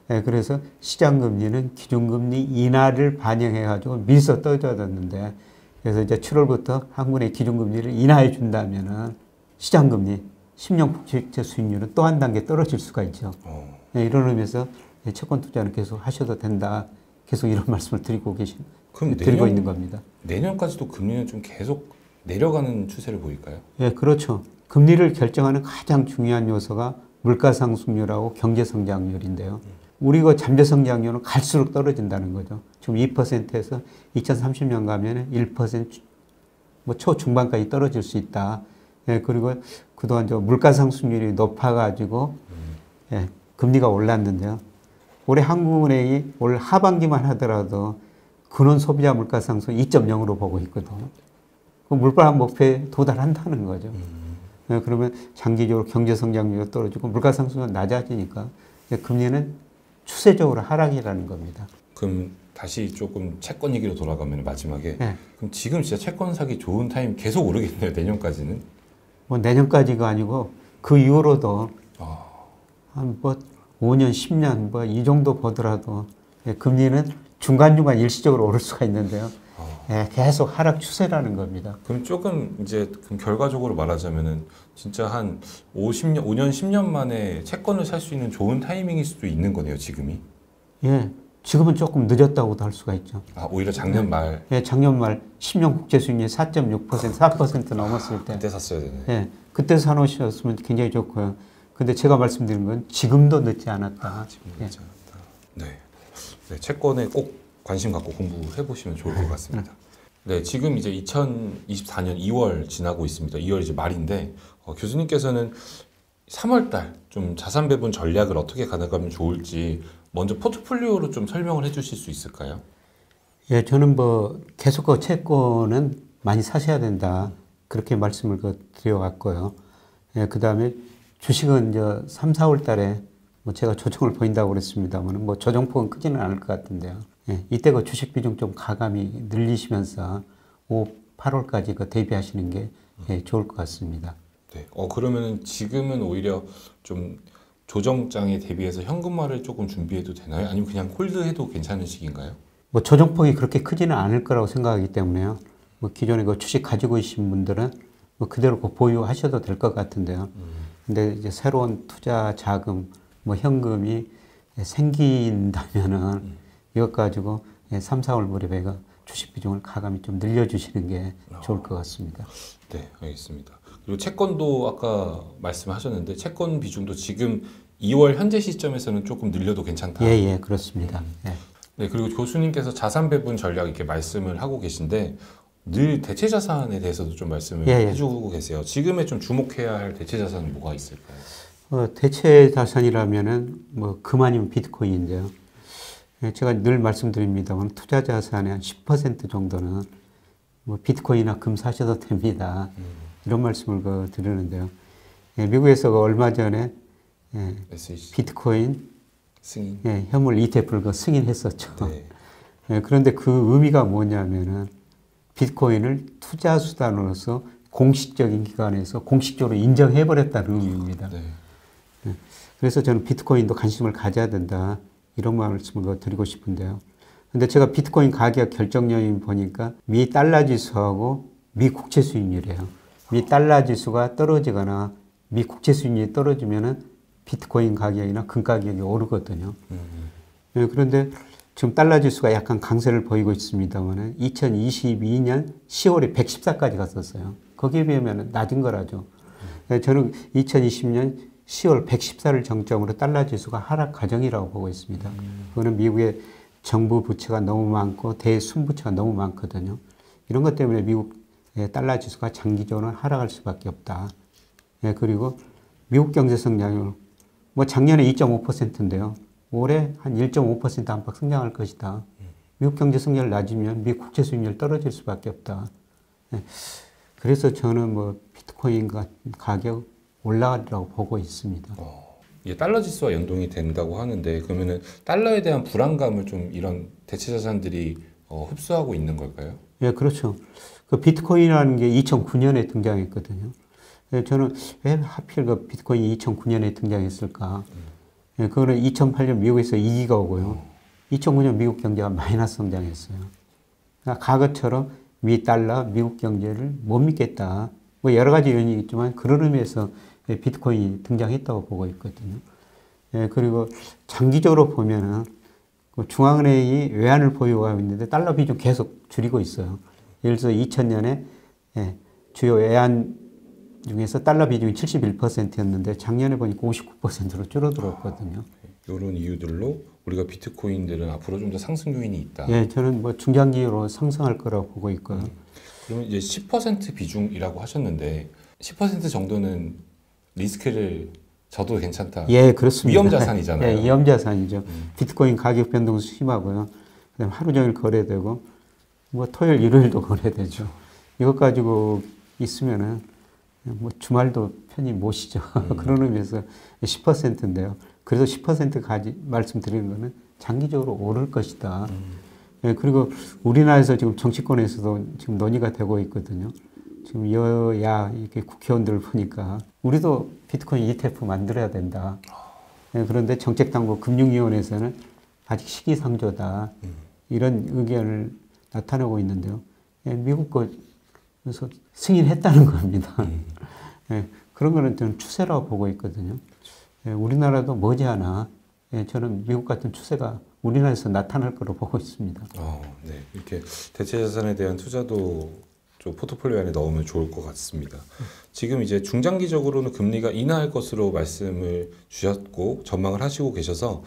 예, 그래서 시장금리는 기준금리 인하를 반영해가지고 밀서 떨어졌는데, 그래서 이제 7월부터 한국의 기준금리를 인하해 준다면은 시장금리, 10년 국채 수익률은 또 한 단계 떨어질 수가 있죠. 예, 이런 의미에서 채권 투자는 계속 하셔도 된다. 계속 이런 말씀을 드리고 있는 겁니다. 내년까지도 금리는 좀 계속 내려가는 추세를 보일까요? 예, 그렇죠. 금리를 결정하는 가장 중요한 요소가 물가 상승률하고 경제 성장률인데요. 우리가 잠재 성장률은 갈수록 떨어진다는 거죠. 지금 2%에서 2030년 가면은 1%, 뭐 초중반까지 떨어질 수 있다. 예, 그리고 그동안 저 물가 상승률이 높아가지고 예, 금리가 올랐는데요. 올해 한국은행이 올 하반기만 하더라도 근원 소비자 물가 상승 2.0으로 보고 있거든요. 그 물가 목표에 도달한다는 거죠. 예, 그러면 장기적으로 경제 성장률이 떨어지고 물가 상승은 낮아지니까 금리는 추세적으로 하락이라는 겁니다. 그럼 다시 조금 채권 얘기로 돌아가면 마지막에 네. 그럼 지금 진짜 채권 사기 좋은 타임 계속 오르겠네요. 내년까지는. 뭐 내년까지가 아니고 그 이후로도 한 뭐 5년, 10년 뭐 이 정도 보더라도 예, 금리는 중간중간 일시적으로 오를 수가 있는데요. 예, 계속 하락 추세라는 겁니다. 그럼 조금 이제 그럼 결과적으로 말하자면은 진짜 한 50년, 5년, 10년 만에 채권을 살 수 있는 좋은 타이밍일 수도 있는 거네요, 지금이. 예, 지금은 조금 늦었다고도 할 수가 있죠. 아, 오히려 작년 말. 예, 작년 말 10년 국채 수익률이 4.6%, 4% 넘었을 때. 그때 샀어야 되네. 예, 그때 사놓으셨으면 굉장히 좋고요. 근데 제가 말씀드린 건 지금도 늦지 않았다. 지금 늦지 않았다. 네. 네, 채권에 꼭 관심 갖고 공부해 보시면 좋을 것 같습니다. 네, 지금 이제 2024년 2월 지나고 있습니다. 2월 이제 말인데 교수님께서는 3월달 좀 자산 배분 전략을 어떻게 가져가면 좋을지 먼저 포트폴리오로 좀 설명을 해주실 수 있을까요? 예, 저는 뭐 계속 그 채권은 많이 사셔야 된다 그렇게 말씀을 드려왔고요. 예, 그 다음에 주식은 이제 3, 4월 달에 뭐 제가 조정을 보인다고 그랬습니다만 뭐 조정폭은 크지는 않을 것 같은데요. 예, 이때 그 주식 비중 좀 가감히 늘리시면서 5, 8월까지 그 대비하시는 게 예, 좋을 것 같습니다. 네. 그러면은 지금은 오히려 좀 조정장에 대비해서 현금화를 조금 준비해도 되나요? 아니면 그냥 홀드해도 괜찮은 시기인가요? 뭐 조정폭이 그렇게 크지는 않을 거라고 생각하기 때문에요. 뭐 기존에 그 주식 가지고 계신 분들은 뭐 그대로 보유하셔도 될 것 같은데요. 근데 이제 새로운 투자 자금, 뭐 현금이 생긴다면은 이것 가지고 3, 4월 무렵에 주식 비중을 가감히 좀 늘려주시는 게 좋을 것 같습니다. 네, 알겠습니다. 그리고 채권도 아까 말씀하셨는데 채권 비중도 지금 2월 현재 시점에서는 조금 늘려도 괜찮다. 예, 예, 그렇습니다. 예. 네, 그리고 교수님께서 자산 배분 전략 이렇게 말씀을 하고 계신데 늘 대체 자산에 대해서도 좀 말씀을 예, 예. 해주고 계세요. 지금에 좀 주목해야 할 대체 자산은 뭐가 있을까요? 대체 자산이라면은 뭐 금 아니면 비트코인인데요. 예, 제가 늘 말씀드립니다만 투자 자산의 한 10% 정도는 뭐 비트코인이나 금 사셔도 됩니다. 이런 말씀을 드리는데요. 예, 미국에서 얼마 전에 예, SEC 비트코인 승인. 예, 현물 ETF를 승인했었죠. 네. 예, 그런데 그 의미가 뭐냐면은 비트코인을 투자 수단으로서 공식적인 기관에서 공식적으로 인정해버렸다는 의미입니다. 네. 예, 그래서 저는 비트코인도 관심을 가져야 된다. 이런 말씀을 드리고 싶은데요. 근데 제가 비트코인 가격 결정 요인 보니까 미 달러 지수하고 미 국채 수익률이에요. 미 달러 지수가 떨어지거나 미 국채 수익률이 떨어지면은 비트코인 가격이나 금 가격이 오르거든요. 예, 그런데 지금 달러 지수가 약간 강세를 보이고 있습니다만 2022년 10월에 114까지 갔었어요. 거기에 비하면 낮은 거라죠. 예, 저는 2020년 10월 114를 정점으로 달러 지수가 하락 과정이라고 보고 있습니다. 그거는 미국의 정부 부채가 너무 많고 대순부채가 너무 많거든요. 이런 것 때문에 미국 달러 지수가 장기적으로 하락할 수밖에 없다. 예, 그리고 미국 경제 성장률 뭐 작년에 2.5%인데요. 올해 한 1.5% 안팎 성장할 것이다. 미국 경제 성장률 낮으면 미국 국채 수익률 떨어질 수밖에 없다. 예, 그래서 저는 뭐 비트코인 가격 올라가리라고 보고 있습니다. 이게 달러 지수와 연동이 된다고 하는데 그러면은 달러에 대한 불안감을 좀 이런 대체 자산들이 흡수하고 있는 걸까요? 예, 그렇죠. 그 비트코인이라는 게 2009년에 등장했거든요. 예, 저는 왜 하필 그 비트코인이 2009년에 등장했을까? 예, 그거는 2008년 미국에서 위기가 오고요. 2009년 미국 경제가 마이너스 성장했어요. 그러니까 과거처럼 미 달러, 미국 경제를 못 믿겠다. 뭐 여러 가지 요인이 있지만 그런 의미에서 비트코인이 등장했다고 보고 있거든요. 예, 그리고 장기적으로 보면은 그 중앙은행이 외환을 보유하고 있는데 달러 비중 계속 줄이고 있어요. 예를 들어서 2000년에 예, 주요 외환 중에서 달러 비중이 71%였는데 작년에 보니까 59%로 줄어들었거든요. 이런 이유들로 우리가 비트코인들은 앞으로 좀 더 상승 요인이 있다. 예, 저는 뭐 중장기로 상승할 거라고 보고 있고요. 그러면 이제 10% 비중이라고 하셨는데 10% 정도는 리스크를 져도 괜찮다. 예, 그렇습니다. 위험 자산이잖아요. 예, 위험 자산이죠. 비트코인 가격 변동 심하고요. 그다음 하루 종일 거래되고 뭐 토요일, 일요일도 거래되죠. 이것 가지고 있으면은 뭐 주말도 편히 못 쉬죠. 그런 의미에서 10%인데요. 그래서 10% 말씀드리는 거는 장기적으로 오를 것이다. 예, 그리고 우리나라에서 지금 정치권에서도 지금 논의가 되고 있거든요. 지금 여야 이렇게 국회의원들을 보니까 우리도 비트코인 ETF 만들어야 된다. 예, 그런데 정책당국 금융위원회에서는 아직 시기상조다. 이런 의견을 나타내고 있는데요. 미국 거에서 승인했다는 겁니다. 예, 그런 거는 저는 추세라고 보고 있거든요. 예, 우리나라도 머지않아 저는 미국 같은 추세가 우리나라에서 나타날 거로 보고 있습니다. 네. 이렇게 대체자산에 대한 투자도 좀 포트폴리오 안에 넣으면 좋을 것 같습니다. 지금 이제 중장기적으로는 금리가 인하할 것으로 말씀을 주셨고 전망을 하시고 계셔서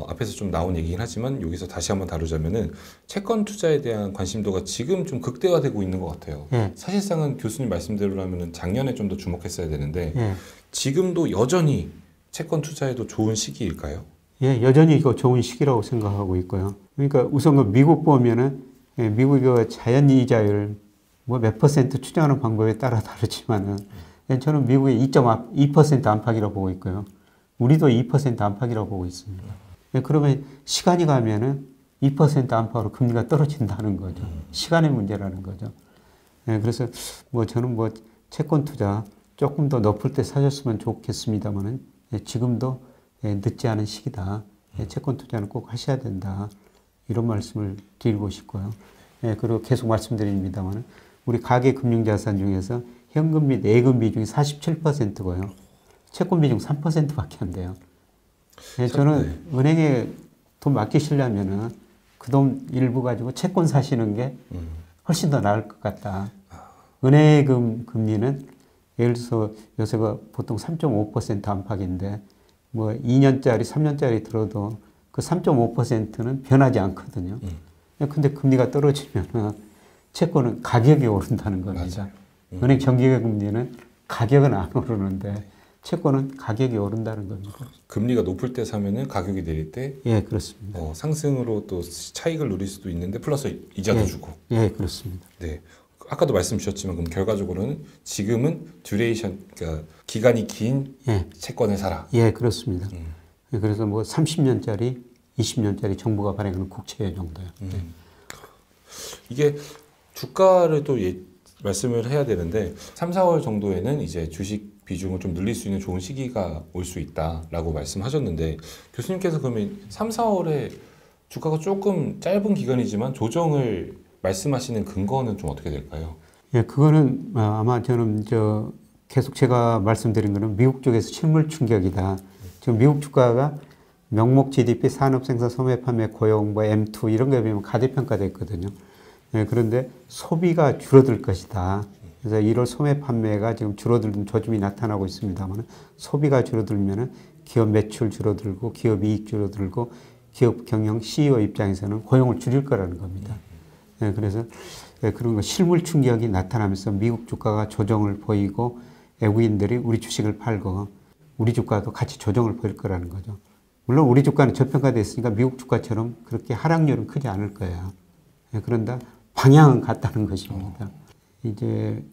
앞에서 좀 나온 얘기긴 하지만 여기서 다시 한번 다루자면은 채권 투자에 대한 관심도가 지금 좀 극대화되고 있는 것 같아요. 예. 사실상은 교수님 말씀대로라면은 작년에 좀 더 주목했어야 되는데 예. 지금도 여전히 채권 투자에도 좋은 시기일까요? 예, 여전히 이거 좋은 시기라고 생각하고 있고요. 그러니까 우선 그 미국 보면은 미국의 자연 이자율 뭐 몇 퍼센트 추정하는 방법에 따라 다르지만은 저는 미국의 2.2% 안팎이라고 보고 있고요. 우리도 2% 안팎이라고 보고 있습니다. 그러면 시간이 가면은 2% 안팎으로 금리가 떨어진다는 거죠. 시간의 문제라는 거죠. 그래서 뭐 저는 뭐 채권 투자 조금 더 높을 때 사셨으면 좋겠습니다만은 지금도 늦지 않은 시기다. 채권 투자는 꼭 하셔야 된다. 이런 말씀을 드리고 싶고요. 그리고 계속 말씀드립니다만 우리 가계 금융자산 중에서 현금 및 예금 비중이 47%고요. 채권 비중 3%밖에 안 돼요. 저는 은행에 돈 맡기시려면은 그 돈 일부 가지고 채권 사시는 게 훨씬 더 나을 것 같다. 은행금 금리는 예를 들어서 요새가 보통 3.5% 안팎인데 뭐 2년짜리, 3년짜리 들어도 그 3.5%는 변하지 않거든요. 근데 금리가 떨어지면은 채권은 가격이 오른다는 겁니다. 은행 정기금리는 가격은 안 오르는데 채권은 가격이 오른다는 겁니다. 금리가 높을 때 사면은 가격이 내릴 때 예, 그렇습니다. 상승으로 또 차익을 누릴 수도 있는데 플러스 이자도 주고. 예, 그렇습니다. 네. 아까도 말씀 주셨지만 그럼 결과적으로는 지금은 듀레이션, 그러니까 기간이 긴 채권을 사라. 예, 그렇습니다. 그래서 뭐 30년짜리, 20년짜리 정부가 발행하는 국채 정도요. 이게 주가를 또 말씀을 해야 되는데 3, 4월 정도에는 이제 주식 비중을 좀 늘릴 수 있는 좋은 시기가 올 수 있다라고 말씀하셨는데 교수님께서 그러면 3, 4월에 주가가 조금 짧은 기간이지만 조정을 말씀하시는 근거는 좀 어떻게 될까요? 예, 그거는 아마 저는 계속 제가 말씀드린 거는 미국 쪽에서 실물 충격이다. 지금 미국 주가가 명목 GDP, 산업생산, 소매, 판매, 고용, 뭐 M2 이런 거에 비하면 가대평가됐거든요. 예, 그런데 소비가 줄어들 것이다. 그래서 1월 소매 판매가 지금 줄어드는 조짐이 나타나고 있습니다만 소비가 줄어들면은 기업 매출 줄어들고 기업 이익 줄어들고 기업 경영 CEO 입장에서는 고용을 줄일 거라는 겁니다. 예, 그래서 그런 거 실물 충격이 나타나면서 미국 주가가 조정을 보이고 외국인들이 우리 주식을 팔고 우리 주가도 같이 조정을 보일 거라는 거죠. 물론 우리 주가는 저평가됐으니까 미국 주가처럼 그렇게 하락률은 크지 않을 거예요. 예, 그런데 방향은 같다는 것입니다. 이제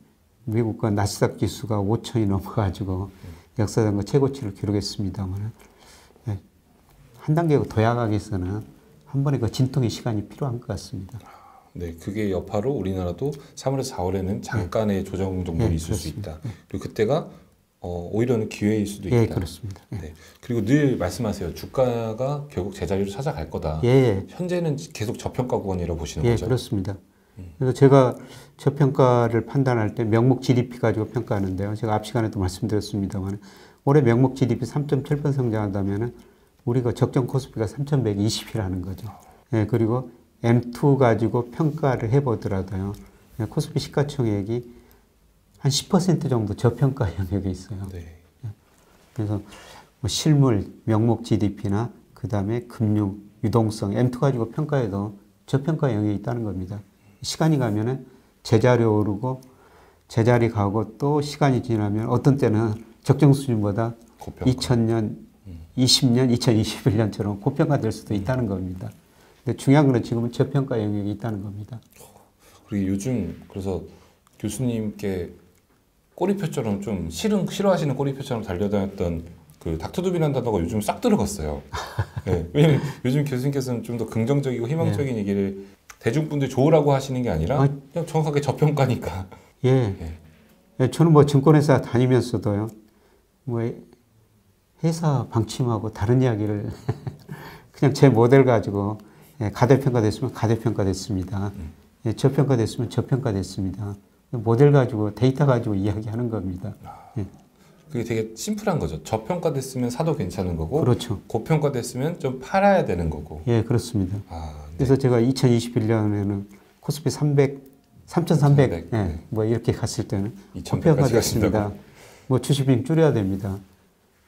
미국과 나스닥 지수가 5천이 넘어가지고 역사상 최고치를 기록했습니다만 한 단계 더 야가기 위해서는 한 번에 그 진통의 시간이 필요한 것 같습니다. 네, 그게 여파로 우리나라도 3월에서 4월에는 잠깐의 조정 정도는 있을 그렇습니다. 수 있다. 그리고 그때가 오히려는 기회일 수도 있다. 예, 그렇습니다. 네. 그리고 늘 말씀하세요. 주가가 결국 제자리로 찾아갈 거다. 예. 현재는 계속 저평가 구간이라고 보시는 거죠? 그렇습니다. 그래서 제가 저평가를 판단할 때 명목 GDP 가지고 평가하는데요. 제가 앞 시간에도 말씀드렸습니다만 올해 명목 GDP 3.7% 성장한다면 우리가 적정 코스피가 3,120이라는 거죠. 예, 그리고 M2 가지고 평가를 해보더라도요. 코스피 시가총액이 한 10% 정도 저평가 영역에 있어요. 네. 그래서 뭐 실물, 명목 GDP나 그 다음에 금융, 유동성, M2 가지고 평가해도 저평가 영역이 있다는 겁니다. 시간이 가면은 제자리 오르고 제자리 가고 또 시간이 지나면 어떤 때는 적정 수준보다 고평가. 2000년, 20년, 2021년처럼 고평가 될 수도 있다는 겁니다. 근데 중요한 건 지금은 저평가 영역이 있다는 겁니다. 그리고 요즘 그래서 교수님께 꼬리표처럼 좀 싫어하시는 꼬리표처럼 달려다녔던 그 닥터두비라는 단어가 요즘 싹 들어갔어요. 네, 왜냐면 요즘 교수님께서는 좀 더 긍정적이고 희망적인 얘기를 대중분들 좋으라고 하시는 게 아니라 그냥 정확하게 저평가니까. 예. 저는 뭐 증권회사 다니면서도요. 뭐 회사 방침하고 다른 이야기를 그냥 제 모델 가지고 가대평가 됐으면 가대평가 됐습니다. 예, 저평가됐으면 저평가됐습니다. 모델 가지고 데이터 가지고 이야기하는 겁니다. 예. 그게 되게 심플한 거죠. 저평가됐으면 사도 괜찮은 거고, 그렇죠. 고평가됐으면 좀 팔아야 되는 거고. 예, 그렇습니다. 아, 네. 그래서 제가 2021년에는 코스피 3,300, 예, 네. 뭐 이렇게 갔을 때는 2,100까지 고평가됐습니다. 가신다고? 뭐 주식비중 줄여야 됩니다.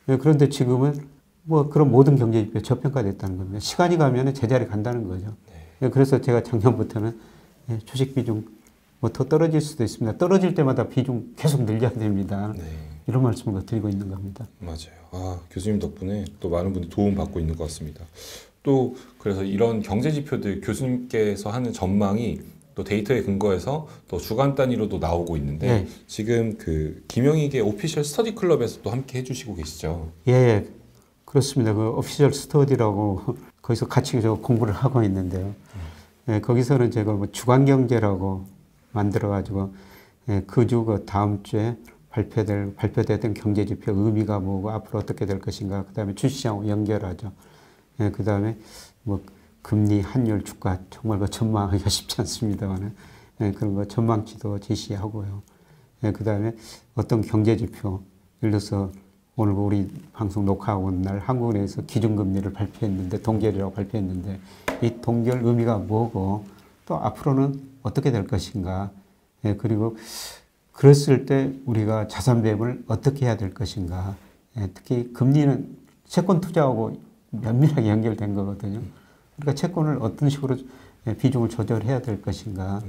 예, 그런데 지금은 뭐 그런 모든 경제지표 저평가됐다는 겁니다. 시간이 가면 제자리 간다는 거죠. 네. 예, 그래서 제가 작년부터는 예, 주식비중 뭐 더 떨어질 수도 있습니다. 떨어질 때마다 비중 계속 늘려야 됩니다. 네. 이런 말씀을 드리고 있는 겁니다. 맞아요. 아, 교수님 덕분에 또 많은 분들이 도움 받고 있는 것 같습니다. 또 그래서 이런 경제 지표들 교수님께서 하는 전망이 또 데이터에 근거해서 또 주간 단위로도 나오고 있는데 예. 지금 그 김영익의 오피셜 스터디 클럽에서 또 함께 해주시고 계시죠. 예, 예. 그렇습니다. 그 오피셜 스터디라고 거기서 같이 저 공부를 하고 있는데요. 예, 거기서는 제가 뭐 주간 경제라고 만들어가지고 예, 그 주 그 다음 주에 발표됐던 경제 지표 의미가 뭐고 앞으로 어떻게 될 것인가. 그다음에 주시장 연결하죠. 예, 그다음에 뭐 금리, 환율, 주가 정말 그 전망하기가 쉽지 않습니다만은 예, 그런 거 전망치도 제시하고요. 예, 그다음에 어떤 경제 지표, 예를 들어서 오늘 우리 방송 녹화하고 온 날 한국은행에서 기준금리를 발표했는데 동결이라고 발표했는데 이 동결 의미가 뭐고 또 앞으로는 어떻게 될 것인가. 예, 그리고 그랬을 때 우리가 자산 배분을 어떻게 해야 될 것인가. 예, 특히 금리는 채권 투자하고 면밀하게 연결된 거거든요. 그러니까 채권을 어떤 식으로 예, 비중을 조절해야 될 것인가.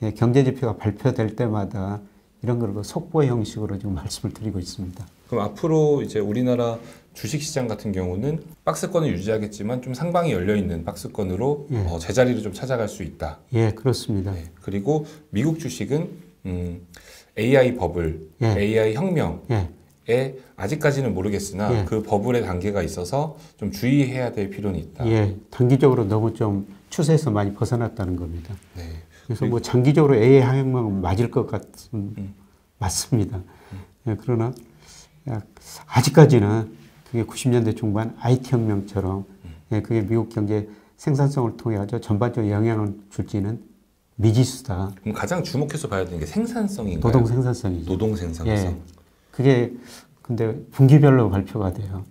예, 경제 지표가 발표될 때마다 이런 걸 속보 형식으로 지금 말씀을 드리고 있습니다. 그럼 앞으로 이제 우리나라 주식시장 같은 경우는 박스권을 유지하겠지만 좀 상방이 열려 있는 박스권으로 예. 제자리를 좀 찾아갈 수 있다. 예, 그렇습니다. 네. 그리고 미국 주식은 AI 버블, 예. AI 혁명에 예, 아직까지는 모르겠으나 예. 그 버블의 단계가 있어서 좀 주의해야 될 필요는 있다. 예, 단기적으로 너무 좀 추세에서 많이 벗어났다는 겁니다. 네. 그래서 뭐 장기적으로 AI 혁명은 맞을 것 같은 맞습니다. 예, 그러나 아직까지는 그게 90년대 중반 IT 혁명처럼 예, 그게 미국 경제 생산성을 통해 아주 전반적으로 영향을 줄지는 미지수다. 그럼 가장 주목해서 봐야 되는 게 생산성인가요? 노동 생산성이죠. 노동 생산성. 예, 그게 근데 분기별로 발표가 돼요.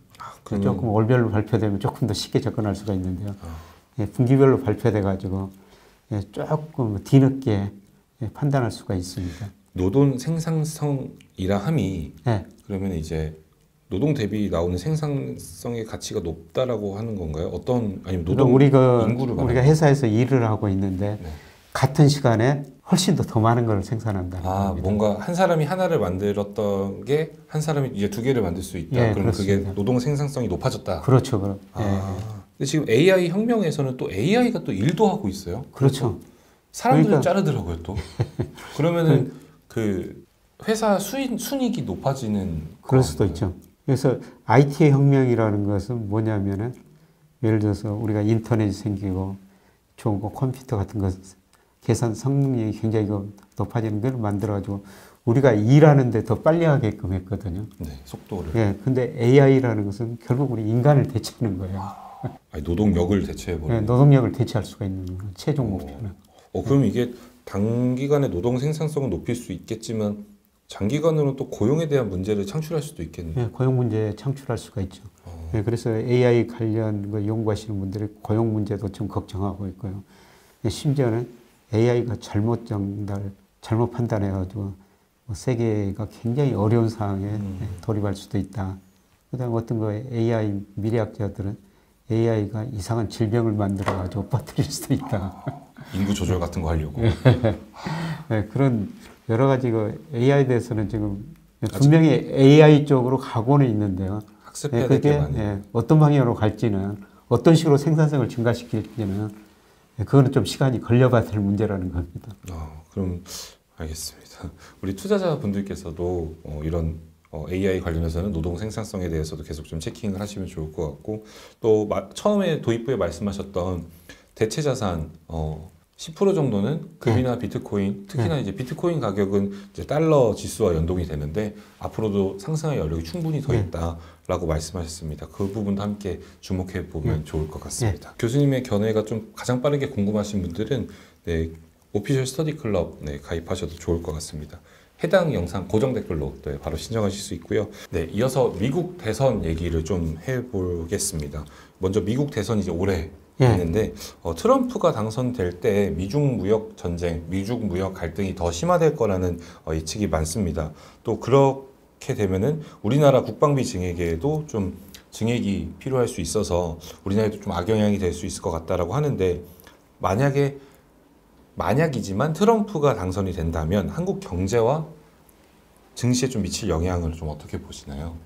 그러면- 조금 월별로 발표되면 조금 더 쉽게 접근할 수가 있는데요. 아. 예, 분기별로 발표돼 가지고 예, 조금 뒤늦게 예, 판단할 수가 있습니다. 노동 생산성이라 함이 예, 그러면 이제 노동 대비 나오는 생산성의 가치가 높다라고 하는 건가요? 어떤 아니면 노동 우리가 인구를 우리가 말하는 회사에서 일을 하고 있는데 네. 같은 시간에 훨씬 더 많은 걸 생산한다는 아, 겁니다. 뭔가 한 사람이 하나를 만들었던 게 한 사람이 이제 두 개를 만들 수 있다. 예, 그러면 그게 그렇습니다. 노동 생산성이 높아졌다. 그렇죠, 그럼. 예, 아, 근데 지금 AI 혁명에서는 또 AI가 또 일도 하고 있어요. 그렇죠. 사람들을 그러니까- 자르더라고요 또. 그러면은 그 회사 순이익이 높아지는 그럴 거 수도 아닌가요? 있죠. 그래서 IT의 혁명이라는 것은 뭐냐면은 예를 들어서 우리가 인터넷이 생기고 좋은 거 컴퓨터 같은 거 계산 성능이 굉장히 높아지는 걸 만들어가지고 우리가 일하는데 더 빨리 하게끔 했거든요. 네, 속도를. 예, 근데 AI라는 것은 결국 우리 인간을 대체하는 거예요. 아니, 노동력을 대체해 예, 버리는. 노동력을 대체할 수가 있는 최종 목표는. 그럼 이게 단기간에 노동 생산성은 높일 수 있겠지만 장기간으로는 또 고용에 대한 문제를 창출할 수도 있겠네요. 예, 고용 문제 창출할 수가 있죠. 예, 그래서 AI 관련 거 연구하시는 분들이 고용 문제도 좀 걱정하고 있고요. 예, 심지어는 AI가 잘못 판단해가지고 뭐 세계가 굉장히 어려운 상황에 예, 돌입할 수도 있다. 그다음에 어떤 거 AI 미래학자들은 AI가 이상한 질병을 만들어가지고 퍼뜨릴 수도 있다. 인구 조절 같은 거 하려고. 예, 그런 여러 가지 그 AI에 대해서는 지금 분명히 AI 쪽으로 가고는 있는데요. 학습해야 예, 될 게 그게 많아요. 예, 어떤 방향으로 갈지는 어떤 식으로 생산성을 증가시킬지는 예, 그거는 좀 시간이 걸려봐야 될 문제라는 겁니다. 그럼 알겠습니다. 우리 투자자분들께서도 이런 AI 관련해서는 노동 생산성에 대해서도 계속 좀 체킹을 하시면 좋을 것 같고 또 처음에 도입부에 말씀하셨던 대체 자산 10% 정도는 금이나 비트코인, 특히나 이제 비트코인 가격은 이제 달러 지수와 연동이 되는데 앞으로도 상승할 여력이 충분히 더 있다라고 말씀하셨습니다. 그 부분도 함께 주목해 보면 좋을 것 같습니다. 교수님의 견해가 좀 가장 빠르게 궁금하신 분들은 네, 오피셜 스터디 클럽 네, 가입하셔도 좋을 것 같습니다. 해당 영상 고정 댓글로 네, 바로 신청하실 수 있고요. 네, 이어서 미국 대선 얘기를 좀 해보겠습니다. 먼저 미국 대선이 이제 올해 있는데 트럼프가 당선될 때 미중 무역 전쟁, 미중 무역 갈등이 더 심화될 거라는 예측이 많습니다. 또 그렇게 되면은 우리나라 국방비 증액에도 좀 증액이 필요할 수 있어서 우리나라에도 좀 악영향이 될 수 있을 것 같다라고 하는데 만약이지만 트럼프가 당선이 된다면 한국 경제와 증시에 좀 미칠 영향을 좀 어떻게 보시나요?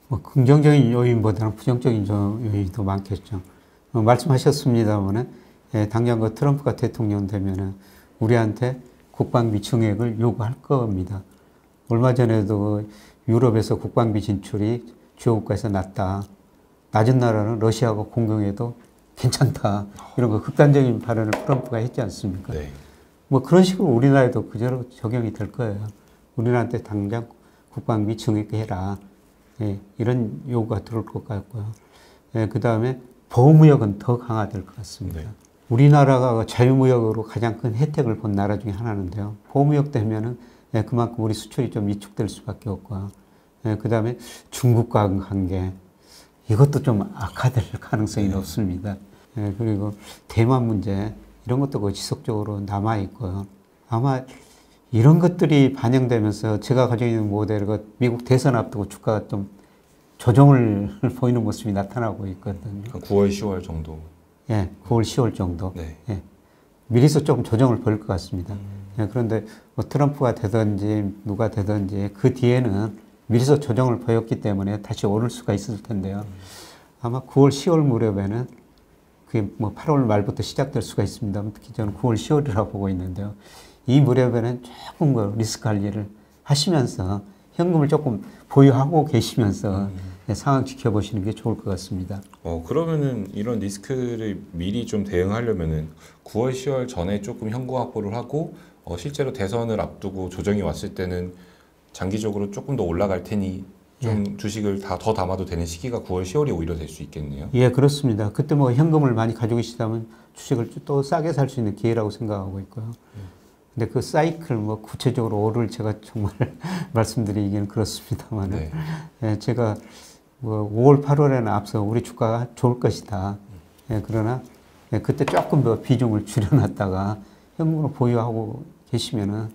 뭐 긍정적인 요인보다는 부정적인 요인이 더 많겠죠. 말씀하셨습니다만은 당장 그 트럼프가 대통령 되면은 우리한테 국방비 증액을 요구할 겁니다. 얼마 전에도 유럽에서 국방비 진출이 주요 국가에서 낮다. 낮은 나라는 러시아하고 공경해도 괜찮다. 이런 거 극단적인 발언을 트럼프가 했지 않습니까? 네. 뭐 그런 식으로 우리나라에도 그대로 적용이 될 거예요. 우리나라한테 당장 국방비 증액해라. 이런 요구가 들어올 것 같고요. 그 다음에 보호무역은 더 강화될 것 같습니다. 네. 우리나라가 자유무역으로 가장 큰 혜택을 본 나라 중에 하나인데요. 보호무역 되면은 그만큼 우리 수출이 좀 위축될 수밖에 없고요. 그 다음에 중국과 관계 이것도 좀 악화될 가능성이 높습니다. 그리고 대만 문제 이런 것도 지속적으로 남아 있고요. 아마 이런 것들이 반영되면서 제가 가지고 있는 모델은 미국 대선 앞두고 주가가 좀 조정을 보이는 모습이 나타나고 있거든요. 9월, 10월 정도. 예, 9월, 10월 정도. 네. 예, 미리서 조금 조정을 보일 것 같습니다. 그런데 뭐 트럼프가 되든지 누가 되든지 그 뒤에는 미리서 조정을 보였기 때문에 다시 오를 수가 있을 텐데요. 아마 9월, 10월 무렵에는 그게 뭐 8월 말부터 시작될 수가 있습니다. 특히 저는 9월, 10월이라고 보고 있는데요. 이 무렵에는 조금 그 리스크 관리를 하시면서 현금을 조금 보유하고 계시면서 상황 지켜보시는 게 좋을 것 같습니다. 그러면은 이런 리스크를 미리 좀 대응하려면은 9월, 10월 전에 조금 현금 확보를 하고 실제로 대선을 앞두고 조정이 왔을 때는 장기적으로 조금 더 올라갈 테니 좀 주식을 더 담아도 되는 시기가 9월, 10월이 오히려 될 수 있겠네요. 예, 그렇습니다. 그때 뭐 현금을 많이 가지고 계시다면 주식을 또 싸게 살 수 있는 기회라고 생각하고 있고요. 근데 그 사이클 뭐 구체적으로 오를 제가 정말 말씀드리기는 그렇습니다만 네. 예, 제가 뭐 5월, 8월에는 앞서 우리 주가가 좋을 것이다. 그러나 그때 조금 더 비중을 줄여놨다가 현금으로 보유하고 계시면은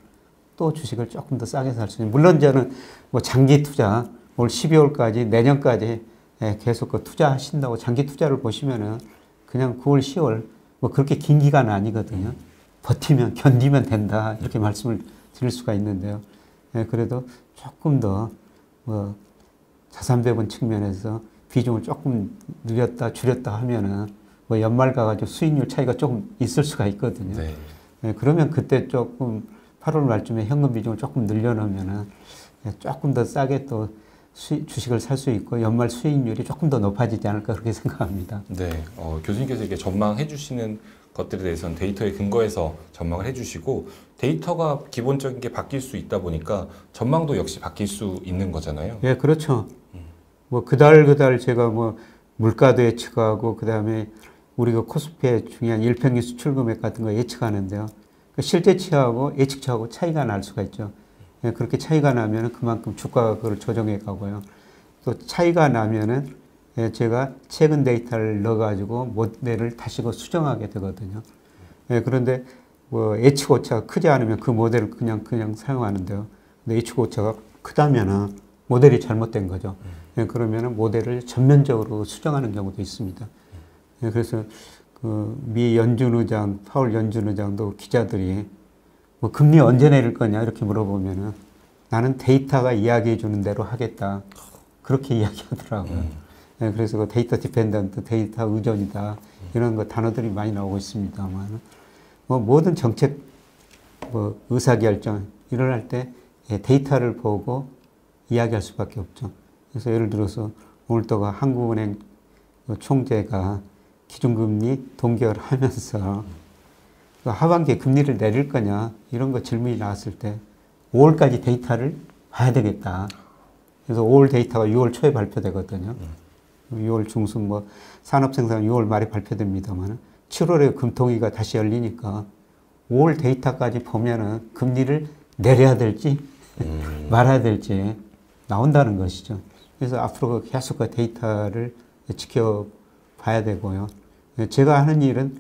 또 주식을 조금 더 싸게 살 수 있는. 물론 저는 뭐 장기 투자 올 12월까지 내년까지 계속 그 투자하신다고 장기 투자를 보시면은 그냥 9월, 10월 뭐 그렇게 긴 기간은 아니거든요. 버티면 견디면 된다 이렇게 말씀을 드릴 수가 있는데요. 그래도 조금 더 뭐 자산 배분 측면에서 비중을 조금 늘렸다 줄였다 하면은 뭐 연말 가가지고 수익률 차이가 조금 있을 수가 있거든요. 네. 그러면 그때 조금 8월 말쯤에 현금 비중을 조금 늘려놓으면은 조금 더 싸게 또 주식을 살 수 있고 연말 수익률이 조금 더 높아지지 않을까 그렇게 생각합니다. 네, 교수님께서 이렇게 전망해 주시는 것들에 대해서는 데이터에 근거해서 전망을 해주시고 데이터가 기본적인 게 바뀔 수 있다 보니까 전망도 역시 바뀔 수 있는 거잖아요. 예, 그렇죠. 뭐 그달 제가 뭐 물가도 예측하고 그다음에 우리가 코스피의 중요한 일평균 수출 금액 같은 거 예측하는데요. 실제치하고 예측치하고 차이가 날 수가 있죠. 예, 그렇게 차이가 나면 그만큼 주가가 그걸 조정해 가고요. 또 차이가 나면은 제가 최근 데이터를 넣어가지고 모델을 다시 수정하게 되거든요. 그런데 뭐 예측 오차가 크지 않으면 그 모델을 그냥 사용하는데요. 근데 예측 오차가 크다면은 모델이 잘못된 거죠. 그러면은 모델을 전면적으로 수정하는 경우도 있습니다. 그래서 그 미 연준 의장, 파월 연준 의장도 기자들이 뭐 금리 언제 내릴 거냐 이렇게 물어보면은 나는 데이터가 이야기해 주는 대로 하겠다. 그렇게 이야기하더라고요. 그래서 그 데이터 디펜던트, 데이터 의존이다. 이런 거 단어들이 많이 나오고 있습니다만 뭐 모든 정책 뭐 의사결정 일어날 때 데이터를 보고 이야기할 수밖에 없죠. 그래서 예를 들어서 오늘 또가 한국은행 총재가 기준금리 동결을 하면서 하반기에 금리를 내릴 거냐 이런 거 질문이 나왔을 때 5월까지 데이터를 봐야 되겠다. 그래서 5월 데이터가 6월 초에 발표되거든요. 6월 중순 뭐 산업생산 6월 말에 발표됩니다만 7월에 금통위가 다시 열리니까 5월 데이터까지 보면은 금리를 내려야 될지 말아야 될지 나온다는 것이죠. 그래서 앞으로 계속 그 데이터를 지켜봐야 되고요. 제가 하는 일은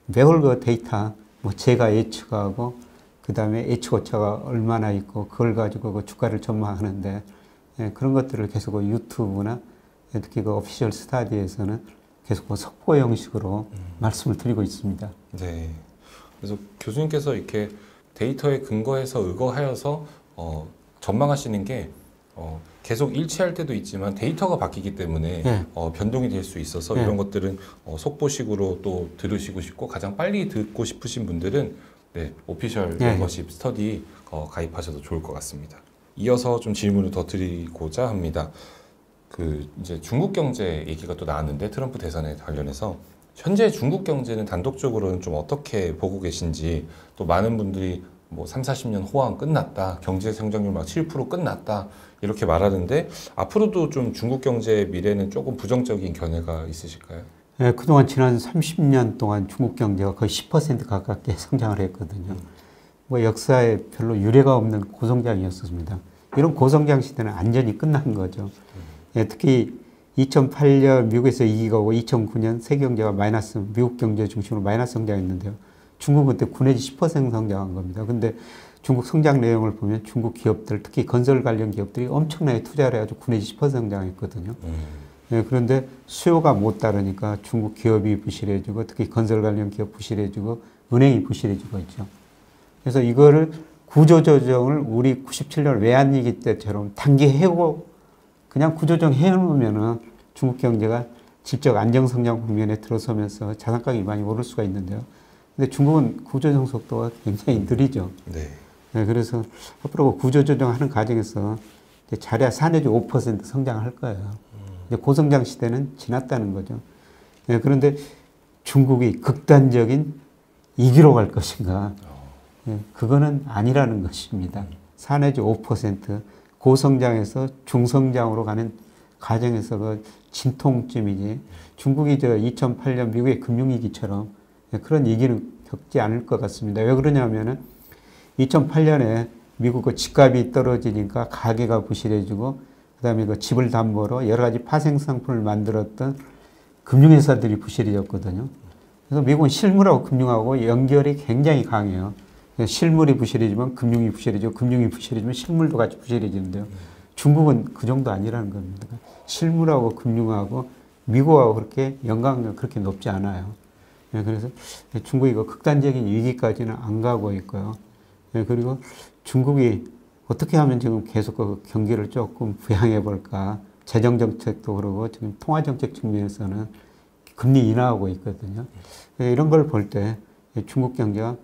매월 그 데이터, 뭐 제가 예측하고 그 다음에 예측 오차가 얼마나 있고 그걸 가지고 그 주가를 전망하는데 그런 것들을 계속 그 유튜브나 특히 그 오피셜 스타디에서는 계속 그 속보 형식으로 말씀을 드리고 있습니다. 네. 그래서 교수님께서 이렇게 데이터에 근거해서 의거하여서 전망하시는 게 계속 일치할 때도 있지만 데이터가 바뀌기 때문에 네. 변동이 될 수 있어서 네. 이런 것들은 속보식으로 또 들으시고 싶고 가장 빨리 듣고 싶으신 분들은 네, 오피셜 네. 멤버십 스터디 가입하셔도 좋을 것 같습니다. 이어서 좀 질문을 더 드리고자 합니다. 그 이제 중국 경제 얘기가 또 나왔는데 트럼프 대선에 관련해서 현재 중국 경제는 단독적으로는 좀 어떻게 보고 계신지, 또 많은 분들이 뭐 3, 40년 호황 끝났다, 경제 성장률 막 7% 끝났다 이렇게 말하는데 앞으로도 좀 중국 경제의 미래는 조금 부정적인 견해가 있으실까요? 네, 그동안 지난 30년 동안 중국 경제가 거의 10% 가깝게 성장을 했거든요. 뭐 역사에 별로 유례가 없는 고성장이었습니다. 이런 고성장 시대는 완전히 끝난 거죠. 특히 2008년 미국에서 위기가 오고 2009년 세계 경제가 마이너스, 미국 경제 중심으로 마이너스 성장했는데요. 중국은 그때 9 내지 10% 성장한 겁니다. 근데 중국 성장 내용을 보면 중국 기업들, 특히 건설 관련 기업들이 엄청나게 투자를 해가지고 9 내지 10% 성장했거든요. 그런데 수요가 못 따르니까 중국 기업이 부실해지고 특히 건설 관련 기업 부실해지고 은행이 부실해지고 있죠. 그래서 이거를 구조조정을 우리 97년 외환위기 때처럼 단기 해고 그냥 구조조정 해놓으면은 중국 경제가 질적 안정성장 국면에 들어서면서 자산 가격이 많이 오를 수가 있는데요. 근데 중국은 구조조정 속도가 굉장히 느리죠. 네. 그래서 앞으로 구조조정하는 과정에서 자랴 4 내지 5% 성장할 거예요. 고성장 시대는 지났다는 거죠. 그런데 중국이 극단적인 2기로 갈 것인가? 그거는 아니라는 것입니다. 4 내지 5% 고성장에서 중성장으로 가는 과정에서 그 진통쯤이지. 중국이 2008년 미국의 금융위기처럼 그런 위기는 겪지 않을 것 같습니다. 왜 그러냐면은 2008년에 미국 그 집값이 떨어지니까 가계가 부실해지고 그다음에 그 집을 담보로 여러 가지 파생 상품을 만들었던 금융회사들이 부실해졌거든요. 그래서 미국은 실물하고 금융하고 연결이 굉장히 강해요. 실물이 부실해지면 금융이 부실해지고 금융이 부실해지면 실물도 같이 부실해지는데요. 중국은 그 정도 아니라는 겁니다. 실물하고 금융하고 미국하고 그렇게 연관관계가 그렇게 높지 않아요. 그래서 중국이 그 극단적인 위기까지는 안 가고 있고요. 그리고 중국이 어떻게 하면 지금 계속 그 경기를 조금 부양해 볼까. 재정정책도 그러고 지금 통화정책 측면에서는 금리 인하하고 있거든요. 이런 걸 볼 때 중국 경제가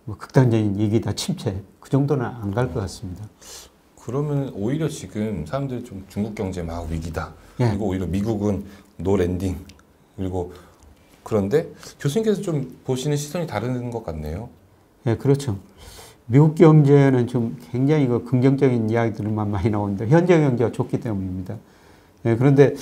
뭐 극단적인 위기다, 침체 그 정도는 안 갈 것 같습니다. 그러면 오히려 지금 사람들이 좀 중국 경제 막 위기다. 예. 그리고 오히려 미국은 노 랜딩. 그리고 그런데 교수님께서 좀 보시는 시선이 다른 것 같네요. 예, 그렇죠. 미국 경제는 좀 굉장히 그 긍정적인 이야기들만 많이 나오는데 현재 경제가 좋기 때문입니다. 그런데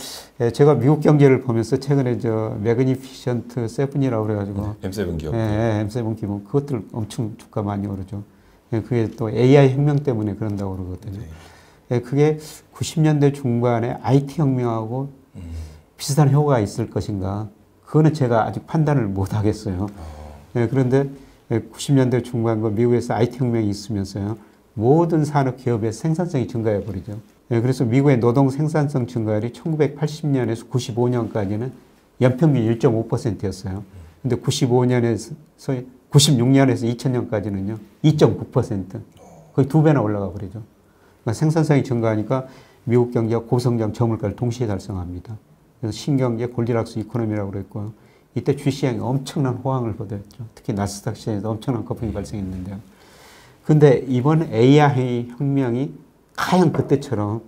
제가 미국 경제를 보면서 최근에 매그니피션트 7이라고 그래가지고 M7 기업. M7 기업 그것들 엄청 주가 많이 오르죠. 그게 또 AI 혁명 때문에 그런다고 그러거든요. 그게 90년대 중반에 IT 혁명하고 비슷한 효과가 있을 것인가? 그거는 제가 아직 판단을 못 하겠어요. 그런데 90년대 중반 미국에서 IT 혁명이 있으면서요. 모든 산업 기업의 생산성이 증가해 버리죠. 그래서 미국의 노동 생산성 증가율이 1980년에서 95년까지는 연평균 1.5%였어요. 근데 96년에서 2000년까지는요. 2.9%. 거의 2배나 올라가 버리죠. 그러니까 생산성이 증가하니까 미국 경제가 고성장 저물가를 동시에 달성합니다. 그래서 신경제 골디락스 이코노미라고 그랬고요. 이때 주시장이 엄청난 호황을 보였죠. 특히 나스닥 시장에서 엄청난 거품이 발생했는데요. 근데 이번 AI 혁명이 과연 그때처럼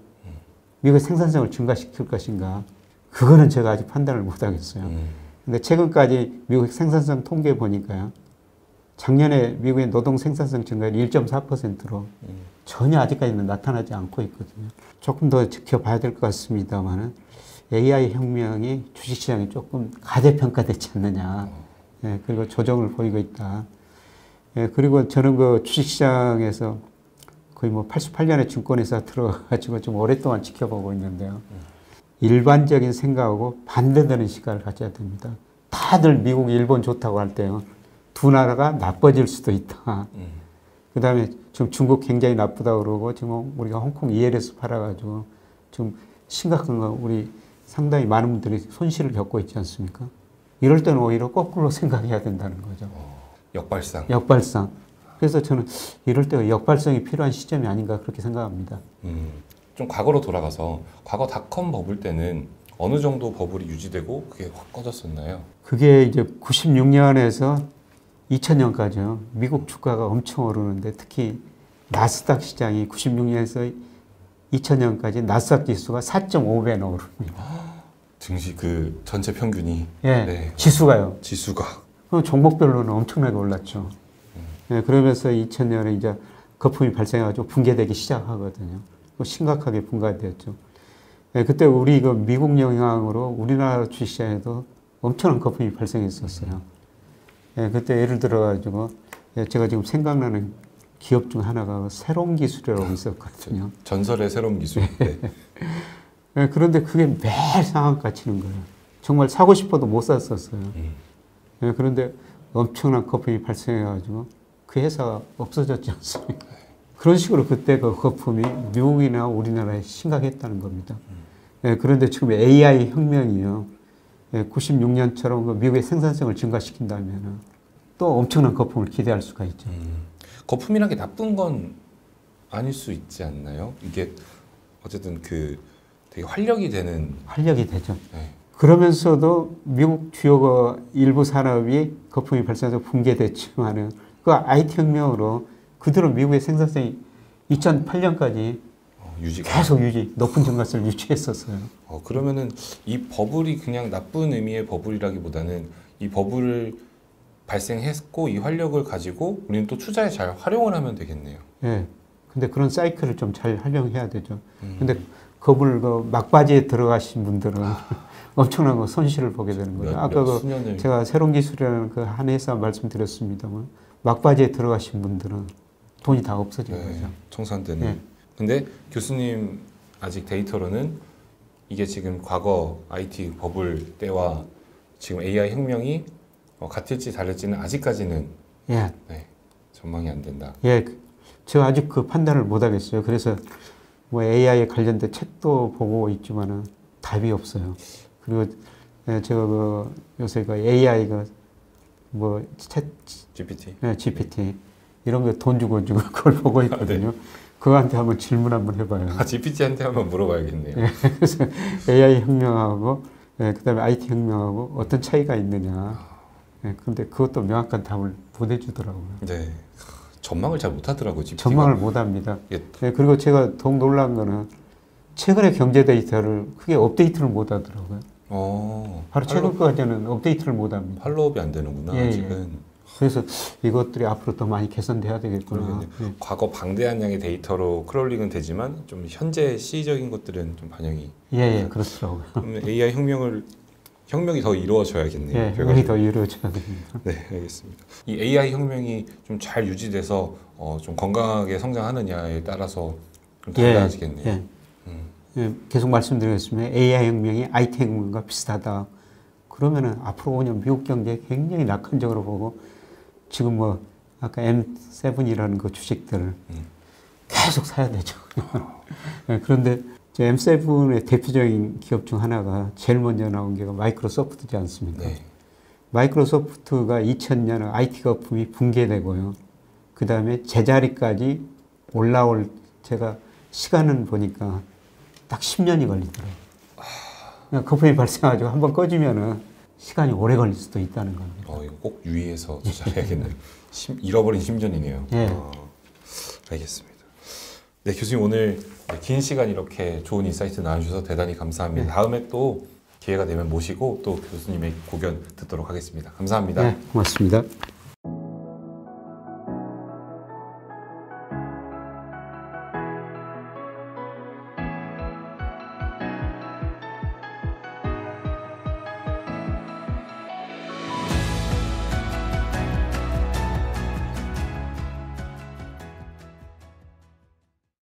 미국의 생산성을 증가시킬 것인가? 그거는 제가 아직 판단을 못 하겠어요. 근데 최근까지 미국 생산성 통계 보니까요. 작년에 미국의 노동 생산성 증가율이 1.4%로 전혀 아직까지는 나타나지 않고 있거든요. 조금 더 지켜봐야 될 것 같습니다만은 AI 혁명이 주식시장이 조금 가대평가되지 않느냐. 그리고 조정을 보이고 있다. 예, 그리고 저는 그 주식시장에서 거의 뭐 88년에 증권회사 들어가가지고 좀 오랫동안 지켜보고 있는데요. 일반적인 생각하고 반대되는 시각을 가져야 됩니다. 다들 미국, 일본 좋다고 할 때요. 두 나라가 나빠질 수도 있다. 그 다음에 지금 중국 굉장히 나쁘다고 그러고 지금 우리가 홍콩 ELS 팔아가지고 좀 심각한 거 우리 상당히 많은 분들이 손실을 겪고 있지 않습니까? 이럴 때는 오히려 거꾸로 생각해야 된다는 거죠. 역발상. 역발상. 그래서 저는 이럴 때 역발상이 필요한 시점이 아닌가 그렇게 생각합니다. 좀 과거로 돌아가서 과거 닷컴 버블 때는 어느 정도 버블이 유지되고 그게 확 꺼졌었나요? 그게 이제 96년에서 2000년까지요. 미국 주가가 엄청 오르는데 특히 나스닥 시장이 96년에서 2000년까지 나스닥 지수가 4.5배나 오릅니다. 증시 그 전체 평균이. 예, 네. 지수가요. 지수가. 종목별로는 엄청나게 올랐죠. 예, 그러면서 2000년에 이제 거품이 발생해가지고 붕괴되기 시작하거든요. 심각하게 붕괴되었죠. 예, 그때 우리 그 미국 영향으로 우리나라 주식시장에도 엄청난 거품이 발생했었어요. 예, 그때 예를 들어가지고 예, 제가 지금 생각나는 기업 중 하나가 새로운 기술이라고 있었거든요. 전설의 새로운 기술. 네. 예, 그런데 그게 매일 상한가 치는 거예요. 정말 사고 싶어도 못 샀었어요. 예, 그런데 엄청난 거품이 발생해가지고 그 회사가 없어졌지 않습니까? 그런 식으로 그때 그 거품이 미국이나 우리나라에 심각했다는 겁니다. 예, 그런데 지금 AI 혁명이요. 예, 96년처럼 그 미국의 생산성을 증가시킨다면 또 엄청난 거품을 기대할 수가 있죠. 거품이란 게 나쁜 건 아닐 수 있지 않나요? 이게 어쨌든 그 되게 활력이 되는. 활력이 되죠. 네. 그러면서도 미국 주요 일부 산업이 거품이 발생해서 붕괴됐지만은 그 IT 혁명으로 그대로 미국의 생산성이 2008년까지 계속 높은 증가세를 유지했었어요. 그러면은 이 버블이 그냥 나쁜 의미의 버블이라기보다는 이 버블을 발생했고 이 활력을 가지고 우리는 또 투자에 잘 활용을 하면 되겠네요. 예. 근데 그런 사이클을 좀 잘 활용해야 되죠. 근데 거불 그 막바지에 들어가신 분들은 엄청난 거 손실을 보게 되는 거죠. 아까 제가 새로운 기술이라는 그 한 회사 말씀드렸습니다만 막바지에 들어가신 분들은 돈이 다 없어진 거죠. 청산되는. 네. 근데 교수님 아직 데이터로는 이게 지금 과거 IT 버블 때와 지금 AI 혁명이 같을지 다를지는 아직까지는 예. 네, 전망이 안 된다. 예, 제가 아직 그 판단을 못 하겠어요. 그래서 뭐 AI에 관련된 책도 보고 있지만은 답이 없어요. 그리고 예, 제가 그 요새 그 AI가 뭐 GPT. 네, GPT 이런 거 돈 주고 그걸 보고 있거든요. 네. 그거한테 한번 질문 한번 해봐요. GPT한테 한번 물어봐야겠네요. 예, 그래서 AI 혁명하고 예, 그다음에 IT 혁명하고 어떤 차이가 있느냐. 예, 근데 그것도 명확한 답을 못 해주더라고요. 네. 전망을 잘 못하더라고요. GPT가. 전망을 못합니다. 예. 예, 그리고 제가 더욱 놀란 거는 최근의 경제 데이터를 크게 업데이트를 못하더라고요. 바로 최근 거까지는 업데이트를 못합니다. 팔로업이 안 되는구나. 예, 아직은. 그래서 이것들이 앞으로 더 많이 개선돼야 되겠구나. 예. 과거 방대한 양의 데이터로 크롤링은 되지만 좀 현재 시적인 것들은 좀 반영이. 예, 그렇더라고요. 그러면 AI 혁명이 더 이루어져야겠네요. 예, 혁명이 더 이루어져야 됩니다. 네, 알겠습니다. 이 AI 혁명이 좀 잘 유지돼서 좀 건강하게 성장하느냐에 따라서 좀 달라지겠네요. 예, 예, 계속 말씀드리겠습니다. AI 혁명이 IT 혁명과 비슷하다. 그러면은 앞으로 5년 미국 경제 굉장히 낙관적으로 보고 지금 뭐 아까 M7이라는 그 주식들을 계속 사야 되죠. 예, 그런데 M7의 대표적인 기업 중 하나가 제일 먼저 나온 게 마이크로소프트지 않습니까? 네. 마이크로소프트가 2000년 IT 거품이 붕괴되고요. 그 다음에 제자리까지 올라올 제가 시간은 보니까 딱 10년이 걸리더라고요. 거품이 발생해가지고 한번 꺼지면은 시간이 오래 걸릴 수도 있다는 겁니다. 이거 꼭 유의해서 잘해야겠네요. 잃어버린 심전이네요. 예. 알겠습니다. 네, 교수님 오늘 긴 시간 이렇게 좋은 인사이트 나눠주셔서 대단히 감사합니다. 네. 다음에 또 기회가 되면 모시고 또 교수님의 고견 듣도록 하겠습니다. 감사합니다. 네, 고맙습니다.